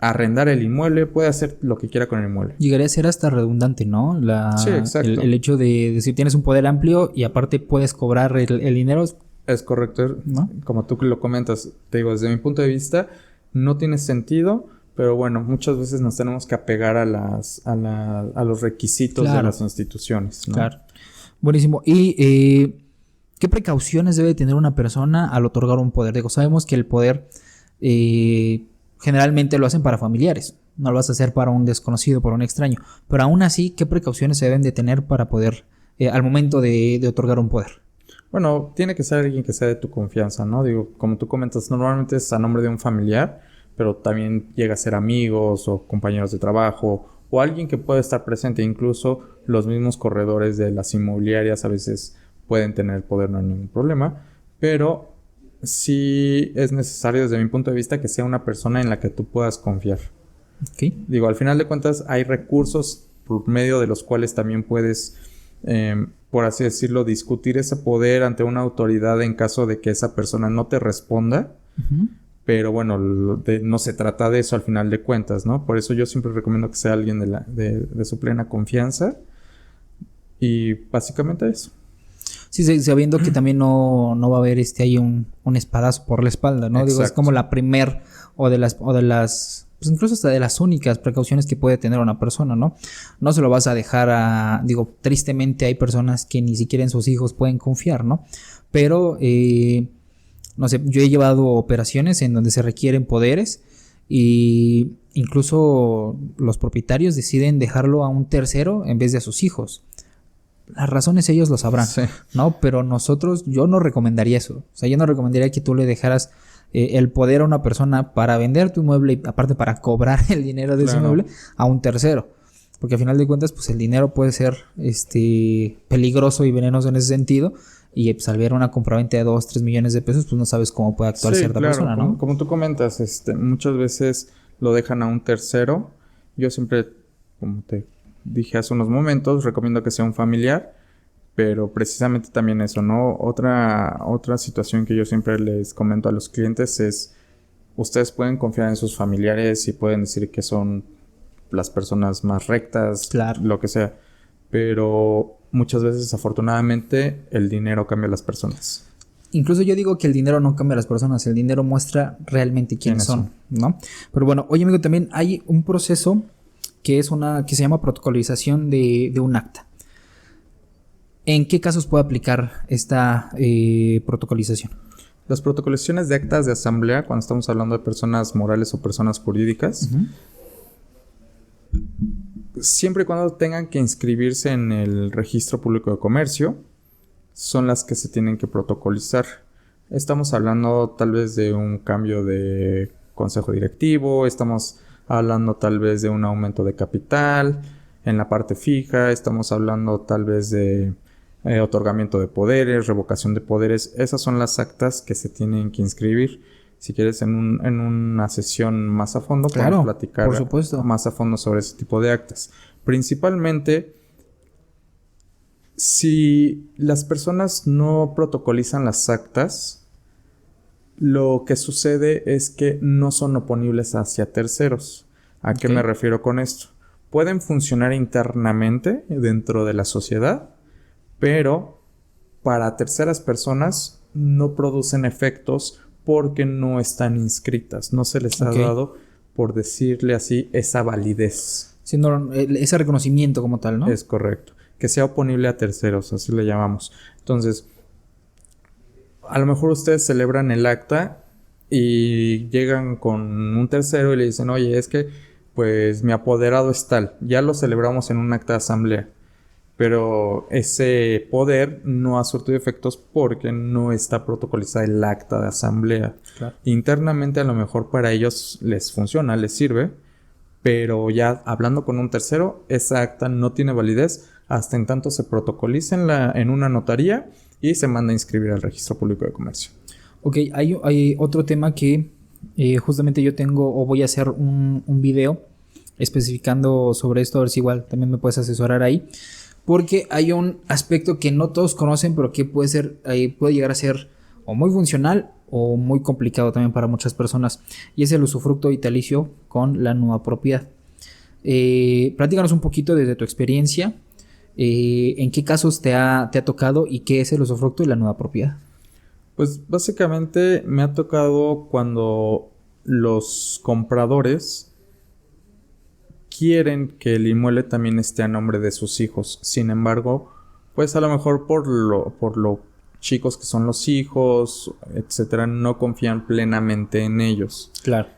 arrendar el inmueble, puede hacer lo que quiera con el inmueble. Llegaría a ser hasta redundante, ¿no? Sí, exacto. El hecho de decir tienes un poder amplio y aparte puedes cobrar el dinero. Es correcto, ¿no? Como tú lo comentas, te digo, desde mi punto de vista no tiene sentido, pero bueno, muchas veces nos tenemos que apegar a los requisitos de las instituciones, ¿no? Claro. Buenísimo. Y ¿qué precauciones debe tener una persona al otorgar un poder? Digo, sabemos que el poder generalmente lo hacen para familiares. No lo vas a hacer para un desconocido, para un extraño. Pero aún así, ¿qué precauciones se deben de tener para poder, al momento de otorgar un poder? Bueno, tiene que ser alguien que sea de tu confianza, ¿no? Digo, como tú comentas, normalmente es a nombre de un familiar, pero también llega a ser amigos o compañeros de trabajo o alguien que puede estar presente. Incluso los mismos corredores de las inmobiliarias a veces pueden tener poder, no hay ningún problema, pero sí es necesario desde mi punto de vista que sea una persona en la que tú puedas confiar. Okay. Digo, al final de cuentas hay recursos por medio de los cuales también puedes, por así decirlo, discutir ese poder ante una autoridad en caso de que esa persona no te responda. Uh-huh. Pero bueno, no se trata de eso al final de cuentas, ¿no? Por eso yo siempre recomiendo que sea alguien de su plena confianza. Y básicamente eso. Sí, sabiendo que también no va a haber ahí un espadazo por la espalda, ¿no? Exacto. Digo, es como la primer o de las pues incluso hasta de las únicas precauciones que puede tener una persona, ¿no? No se lo vas a dejar digo, tristemente hay personas que ni siquiera en sus hijos pueden confiar, ¿no? Pero, no sé, yo he llevado operaciones en donde se requieren poderes y incluso los propietarios deciden dejarlo a un tercero en vez de a sus hijos. Las razones ellos lo sabrán, Sí. ¿no? Pero yo no recomendaría eso. O sea, yo no recomendaría que tú le dejaras el poder a una persona para vender tu inmueble y aparte para cobrar el dinero de ese inmueble a un tercero. Porque al final de cuentas, pues el dinero puede ser peligroso y venenoso en ese sentido. Y pues, al ver una compraventa de 2, 3 millones de pesos, pues no sabes cómo puede actuar cierta persona, ¿no? Como tú comentas, muchas veces lo dejan a un tercero. Yo siempre, como te dije hace unos momentos, recomiendo que sea un familiar. Pero precisamente también eso, ¿no? Otra situación que yo siempre les comento a los clientes es: ustedes pueden confiar en sus familiares y pueden decir que son las personas más rectas, claro, lo que sea. Pero muchas veces, desafortunadamente, el dinero cambia a las personas. Incluso yo digo que el dinero no cambia a las personas, el dinero muestra realmente quiénes son, ¿no? Pero bueno, oye amigo, también hay un proceso que se llama protocolización de un acta. ¿En qué casos puede aplicar esta protocolización? Las protocolizaciones de actas de asamblea, cuando estamos hablando de personas morales o personas jurídicas, siempre y cuando tengan que inscribirse en el Registro Público de Comercio, son las que se tienen que protocolizar. Estamos hablando tal vez de un cambio de consejo directivo, estamos hablando tal vez de un aumento de capital en la parte fija, estamos hablando tal vez de otorgamiento de poderes, revocación de poderes. Esas son las actas que se tienen que inscribir. Si quieres, en una sesión más a fondo, podemos platicar por supuesto, más a fondo sobre ese tipo de actas. Principalmente, si las personas no protocolizan las actas, lo que sucede es que no son oponibles hacia terceros. ¿A qué me refiero con esto? Pueden funcionar internamente dentro de la sociedad, pero para terceras personas no producen efectos porque no están inscritas. No se les ha dado, por decirle así, esa validez. Siendo ese reconocimiento como tal, ¿no? Es correcto. Que sea oponible a terceros, así le llamamos. Entonces, a lo mejor ustedes celebran el acta y llegan con un tercero y le dicen: oye, es que pues mi apoderado es tal. Ya lo celebramos en un acta de asamblea. Pero ese poder no ha surtido efectos porque no está protocolizada el acta de asamblea. Claro. Internamente a lo mejor para ellos les funciona, les sirve, pero ya hablando con un tercero, esa acta no tiene validez hasta en tanto se protocolice en una notaría y se manda a inscribir al Registro Público de Comercio. Ok, hay otro tema que justamente yo tengo o voy a hacer un video especificando sobre esto, a ver si igual también me puedes asesorar ahí. Porque hay un aspecto que no todos conocen, pero que puede llegar a ser o muy funcional o muy complicado también para muchas personas. Y es el usufructo vitalicio con la nueva propiedad. Platícanos un poquito desde tu experiencia. ¿En qué casos te ha tocado y qué es el usufructo y la nueva propiedad? Pues básicamente me ha tocado cuando los compradores quieren que el inmueble también esté a nombre de sus hijos. Sin embargo, pues a lo mejor por lo chicos que son los hijos, etcétera, no confían plenamente en ellos. Claro.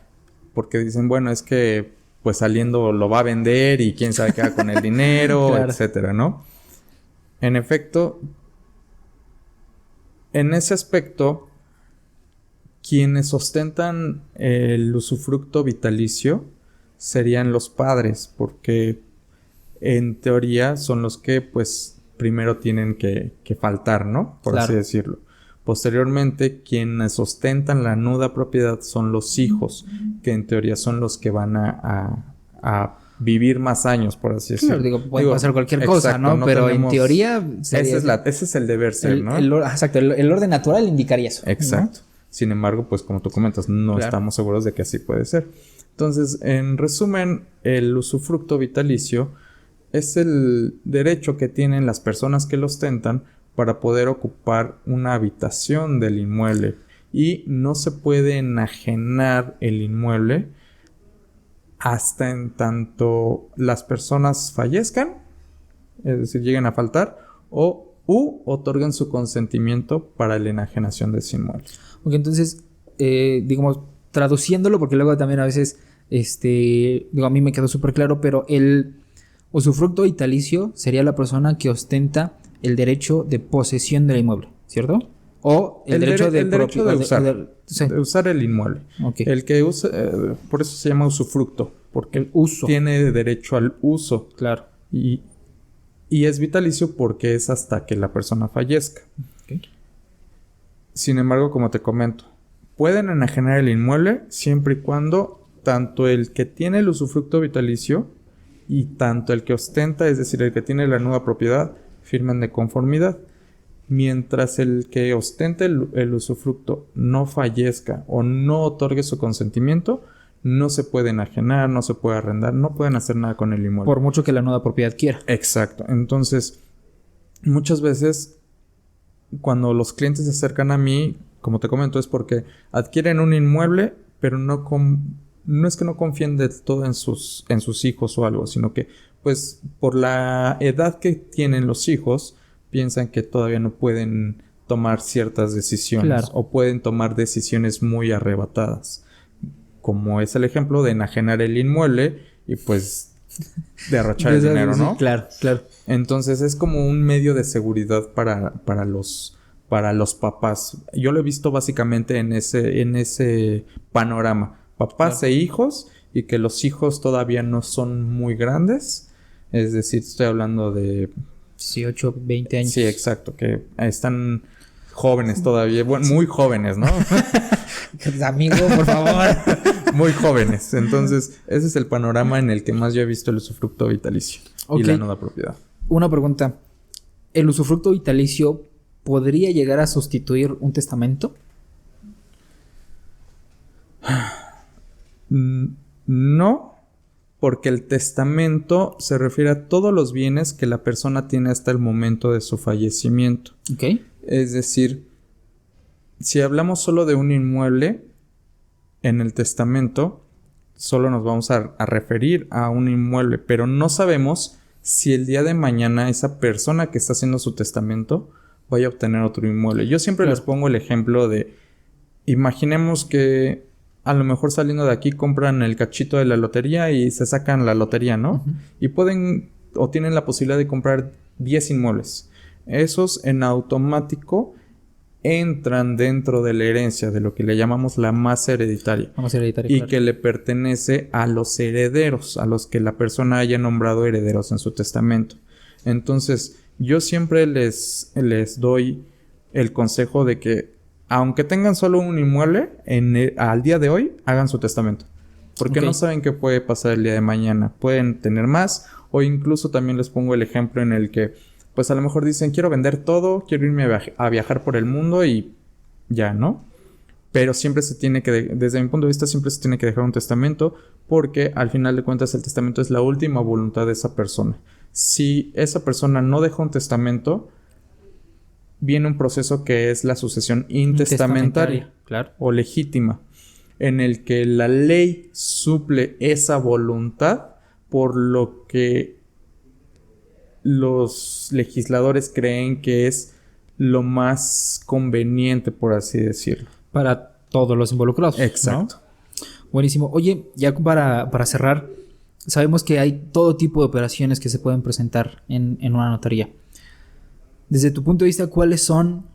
Porque dicen, bueno, es que pues saliendo lo va a vender y quién sabe qué haga con el dinero, claro, etcétera, ¿no? En efecto, en ese aspecto, quienes ostentan el usufructo vitalicio serían los padres, porque en teoría son los que pues primero tienen que faltar, ¿no? Por así decirlo. Posteriormente, quienes ostentan la nuda propiedad son los hijos, que en teoría son los que van a vivir más años, por así decirlo. Claro, puede pasar cualquier cosa, ¿no? Pero en teoría ese es el deber ser, ¿no? Exacto, el orden natural indicaría eso. Exacto. ¿No? Sin embargo, pues como tú comentas, no estamos seguros de que así puede ser. Entonces, en resumen, el usufructo vitalicio es el derecho que tienen las personas que lo ostentan para poder ocupar una habitación del inmueble y no se puede enajenar el inmueble hasta en tanto las personas fallezcan, es decir, lleguen a faltar, u otorguen su consentimiento para la enajenación de ese inmueble. Ok, entonces, digamos, traduciéndolo, porque luego también a veces, a mí me quedó súper claro, pero el usufructo vitalicio sería la persona que ostenta el derecho de posesión del inmueble, ¿cierto? O el derecho de usar el inmueble. Okay. El que usa, por eso se llama usufructo, porque el uso tiene derecho al uso. Claro. Y es vitalicio porque es hasta que la persona fallezca. Okay. Sin embargo, como te comento, pueden enajenar el inmueble siempre y cuando tanto el que tiene el usufructo vitalicio y tanto el que ostenta, es decir, el que tiene la nueva propiedad, firmen de conformidad. Mientras el que ostente el usufructo no fallezca o no otorgue su consentimiento, no se puede enajenar, no se puede arrendar, no pueden hacer nada con el inmueble. Por mucho que la nueva propiedad quiera. Exacto. Entonces, muchas veces, cuando los clientes se acercan a mí, como te comento, es porque adquieren un inmueble, pero no es que no confíen del todo en sus hijos o algo, sino que, pues, por la edad que tienen los hijos, piensan que todavía no pueden tomar ciertas decisiones. Claro. O pueden tomar decisiones muy arrebatadas. Como es el ejemplo de enajenar el inmueble y pues derrochar el dinero, ¿no? Claro, claro. Entonces es como un medio de seguridad para los papás. Yo lo he visto básicamente en ese panorama. Papás Claro. e hijos, y que los hijos todavía no son muy grandes. Es decir, estoy hablando de 18, 20 años. Sí, exacto, que están jóvenes todavía, bueno, muy jóvenes, ¿no? Amigo, por favor. Muy jóvenes. Entonces, ese es el panorama en el que más yo he visto el usufructo vitalicio y la nueva propiedad. Una pregunta. ¿El usufructo vitalicio podría llegar a sustituir un testamento? No, porque el testamento se refiere a todos los bienes que la persona tiene hasta el momento de su fallecimiento. Ok. Es decir, si hablamos solo de un inmueble, en el testamento solo nos vamos a referir a un inmueble, pero no sabemos si el día de mañana esa persona que está haciendo su testamento vaya a obtener otro inmueble. Yo siempre les pongo el ejemplo de, imaginemos que a lo mejor saliendo de aquí compran el cachito de la lotería y se sacan la lotería, ¿no? Uh-huh. Y pueden o tienen la posibilidad de comprar 10 inmuebles. Esos en automático entran dentro de la herencia, de lo que le llamamos la masa hereditaria. Y claro, que le pertenece a los herederos, a los que la persona haya nombrado herederos en su testamento. Entonces, yo siempre les doy el consejo de que, aunque tengan solo un inmueble, al día de hoy, hagan su testamento. Porque no saben qué puede pasar el día de mañana. Pueden tener más, o incluso también les pongo el ejemplo en el que pues a lo mejor dicen, quiero vender todo, quiero irme a viajar por el mundo y ya, ¿no? Pero siempre se tiene que, desde mi punto de vista, siempre se tiene que dejar un testamento, porque al final de cuentas el testamento es la última voluntad de esa persona. Si esa persona no deja un testamento, viene un proceso que es la sucesión intestamentaria claro, o legítima, en el que la ley suple esa voluntad, por lo que los legisladores creen que es lo más conveniente, por así decirlo. Para todos los involucrados. Exacto. ¿No? Buenísimo. Oye, ya para cerrar, sabemos que hay todo tipo de operaciones que se pueden presentar en una notaría. Desde tu punto de vista, ¿cuáles son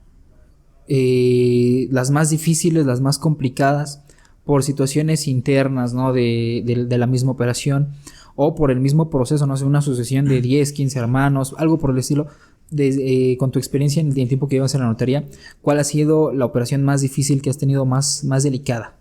las más difíciles, las más complicadas por situaciones internas, ¿no? de la misma operación? O por el mismo proceso, no sé, una sucesión de 10, 15 hermanos, algo por el estilo. Con tu experiencia en el tiempo que llevas en la notaría, ¿cuál ha sido la operación más difícil que has tenido, más delicada?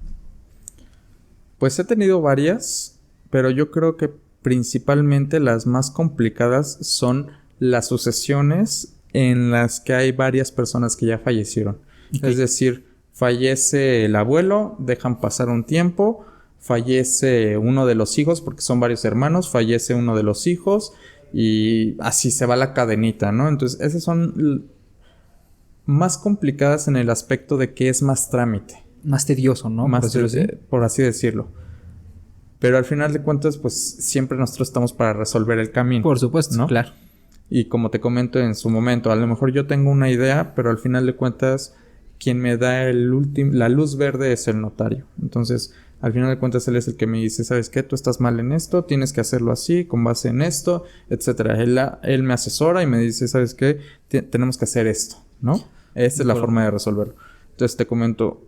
Pues he tenido varias, pero yo creo que principalmente las más complicadas son las sucesiones en las que hay varias personas que ya fallecieron. Okay. Es decir, fallece el abuelo, dejan pasar un tiempo, fallece uno de los hijos, porque son varios hermanos, fallece uno de los hijos y así se va la cadenita, ¿no? Entonces, esas son más complicadas en el aspecto de que es más trámite. Más tedioso, ¿no? Por así decirlo. Pero al final de cuentas, pues siempre nosotros estamos para resolver el camino. Por supuesto, ¿no? claro. Y como te comento en su momento, a lo mejor yo tengo una idea, pero al final de cuentas, quien me da la luz verde es el notario. Entonces, al final de cuentas, él es el que me dice, ¿sabes qué? Tú estás mal en esto, tienes que hacerlo así, con base en esto, etcétera. Él me asesora y me dice, ¿sabes qué? Tenemos que hacer esto, ¿no? Esta es la forma de resolverlo. Entonces, te comento,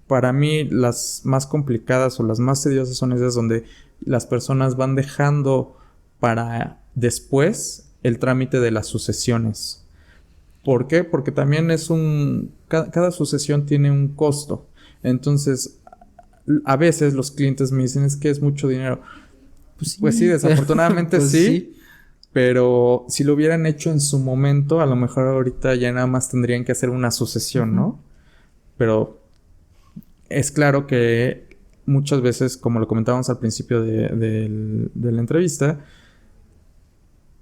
para mí las más complicadas o las más tediosas son esas donde las personas van dejando para después el trámite de las sucesiones. ¿Por qué? Porque también cada sucesión tiene un costo. Entonces, a veces los clientes me dicen, es que es mucho dinero. Pues sí, desafortunadamente pues sí. Pero si lo hubieran hecho en su momento, a lo mejor ahorita ya nada más tendrían que hacer una sucesión, ¿no? Pero es claro que muchas veces, como lo comentábamos al principio de la entrevista,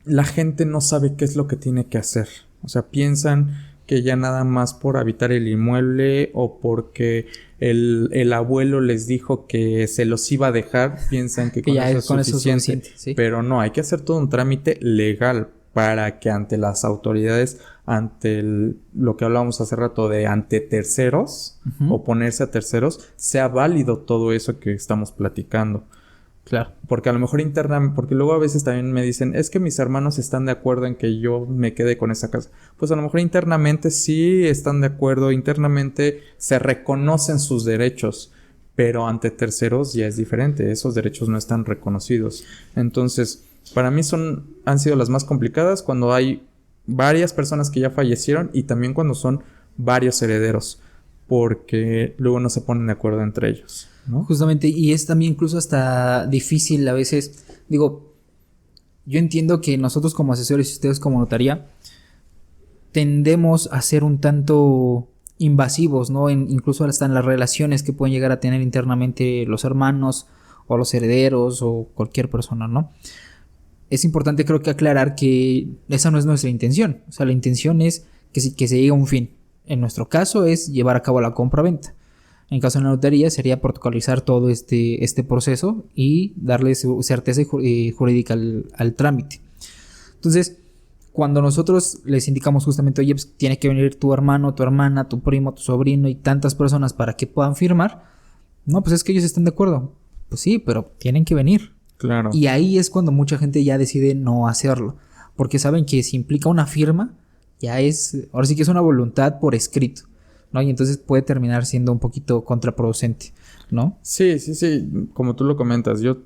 la gente no sabe qué es lo que tiene que hacer. O sea, piensan que ya nada más por habitar el inmueble o porque el abuelo les dijo que se los iba a dejar, piensan que con eso es suficiente. ¿Sí? Pero no, hay que hacer todo un trámite legal para que ante las autoridades, lo que hablábamos hace rato de ante terceros, oponerse a terceros, sea válido todo eso que estamos platicando. Claro. Porque a lo mejor internamente, porque luego a veces también me dicen, es que mis hermanos están de acuerdo en que yo me quede con esa casa. Pues a lo mejor internamente sí están de acuerdo, internamente se reconocen sus derechos, pero ante terceros ya es diferente, esos derechos no están reconocidos. Entonces, para mí han sido las más complicadas cuando hay varias personas que ya fallecieron y también cuando son varios herederos, porque luego no se ponen de acuerdo entre ellos, ¿no? Justamente, y es también incluso hasta difícil a veces. Digo, yo entiendo que nosotros como asesores y ustedes como notaría tendemos a ser un tanto invasivos, ¿no? Incluso hasta en las relaciones que pueden llegar a tener internamente los hermanos o los herederos o cualquier persona, ¿no? Es importante, creo que, aclarar que esa no es nuestra intención. O sea, la intención es que se llegue a un fin. En nuestro caso es llevar a cabo la compra-venta. En caso de la notaría sería protocolizar todo este proceso y darle certeza jurídica al trámite. Entonces, cuando nosotros les indicamos justamente, oye, pues tiene que venir tu hermano, tu hermana, tu primo, tu sobrino y tantas personas para que puedan firmar, no, pues es que ellos están de acuerdo. Pues sí, pero tienen que venir. Claro. Y ahí es cuando mucha gente ya decide no hacerlo, porque saben que si implica una firma, ahora sí que es una voluntad por escrito, ¿no? Y entonces puede terminar siendo un poquito contraproducente, ¿no? Sí, como tú lo comentas, yo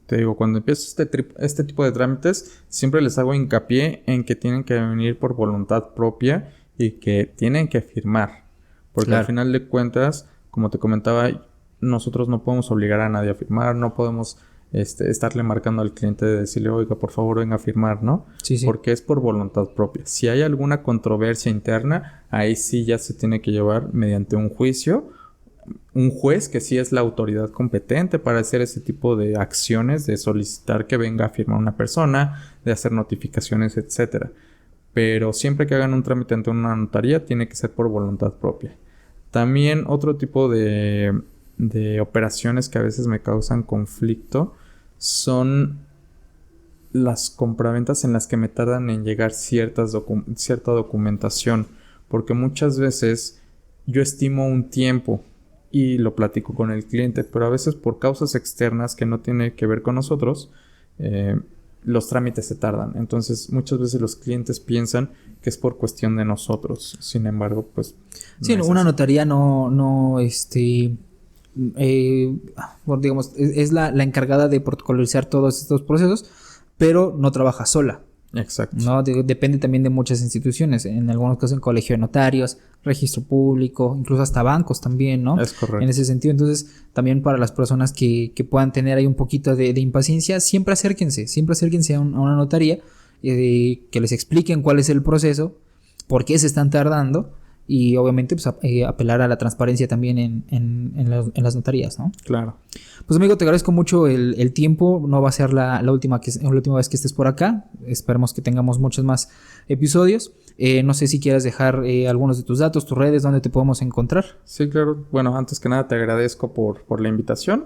te digo, cuando empiezo este tipo de trámites, siempre les hago hincapié en que tienen que venir por voluntad propia y que tienen que firmar, porque al final de cuentas, como te comentaba, nosotros no podemos obligar a nadie a firmar, no podemos estarle marcando al cliente de decirle, oiga, por favor, venga a firmar, ¿no? Sí. Porque es por voluntad propia. Si hay alguna controversia interna, ahí sí ya se tiene que llevar mediante un juicio. Un juez que sí es la autoridad competente para hacer ese tipo de acciones, de solicitar que venga a firmar una persona, de hacer notificaciones, etcétera. Pero siempre que hagan un trámite ante una notaría, tiene que ser por voluntad propia. También otro tipo de operaciones que a veces me causan conflicto son las compraventas en las que me tardan en llegar cierta documentación, porque muchas veces yo estimo un tiempo y lo platico con el cliente, pero a veces por causas externas que no tienen que ver con nosotros, los trámites se tardan. Entonces muchas veces los clientes piensan que es por cuestión de nosotros. Sin embargo, pues sí, una notaría no digamos, es la encargada de protocolizar todos estos procesos, pero no trabaja sola. Exacto. No, depende también de muchas instituciones. En algunos casos, en colegio de notarios, registro público, incluso hasta bancos también, ¿no? Es correcto. En ese sentido, entonces, también para las personas que puedan tener ahí un poquito de impaciencia, siempre acérquense a una notaría, que les expliquen cuál es el proceso, por qué se están tardando, y obviamente pues, apelar a la transparencia también en las notarías, ¿no? Claro. Pues amigo, te agradezco mucho el tiempo. No va a ser la última vez que estés por acá. Esperemos que tengamos muchos más episodios. No sé si quieras dejar algunos de tus datos, tus redes, donde te podemos encontrar. Sí, claro. Bueno, antes que nada te agradezco por la invitación.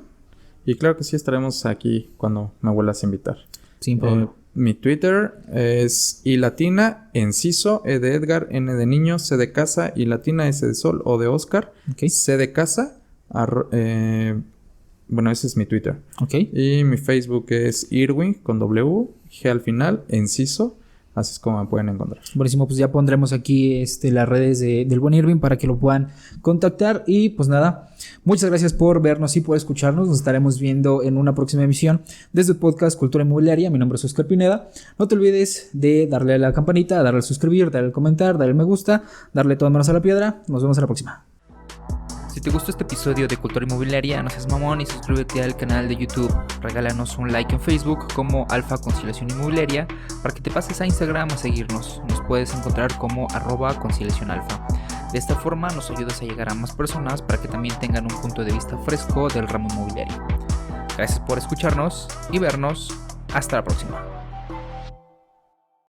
Y claro que sí estaremos aquí cuando me vuelvas a invitar. Sin problema. Mi Twitter es ilatina, enciso, E de Edgar, N de niño, C de casa, ilatina, S de sol, O de Oscar, Okay. C de casa, bueno, ese es mi Twitter. Ok. Y mi Facebook es Irwin con W, G al final, enciso. Así es como me pueden encontrar. Buenísimo, pues ya pondremos aquí las redes del buen Irving para que lo puedan contactar. Y pues nada, muchas gracias por vernos y por escucharnos. Nos estaremos viendo en una próxima emisión desde el podcast Cultura Inmobiliaria. Mi nombre es Oscar Pineda. No te olvides de darle a la campanita, darle al suscribir, darle al comentar, darle al me gusta, darle todo manos a la piedra. Nos vemos en la próxima. Si te gustó este episodio de Cultura Inmobiliaria, no seas mamón y suscríbete al canal de YouTube. Regálanos un like en Facebook como Alfa Conciliación Inmobiliaria para que te pases a Instagram a seguirnos. Nos puedes encontrar como @conciliacionalfa. De esta forma nos ayudas a llegar a más personas para que también tengan un punto de vista fresco del ramo inmobiliario. Gracias por escucharnos y vernos. Hasta la próxima.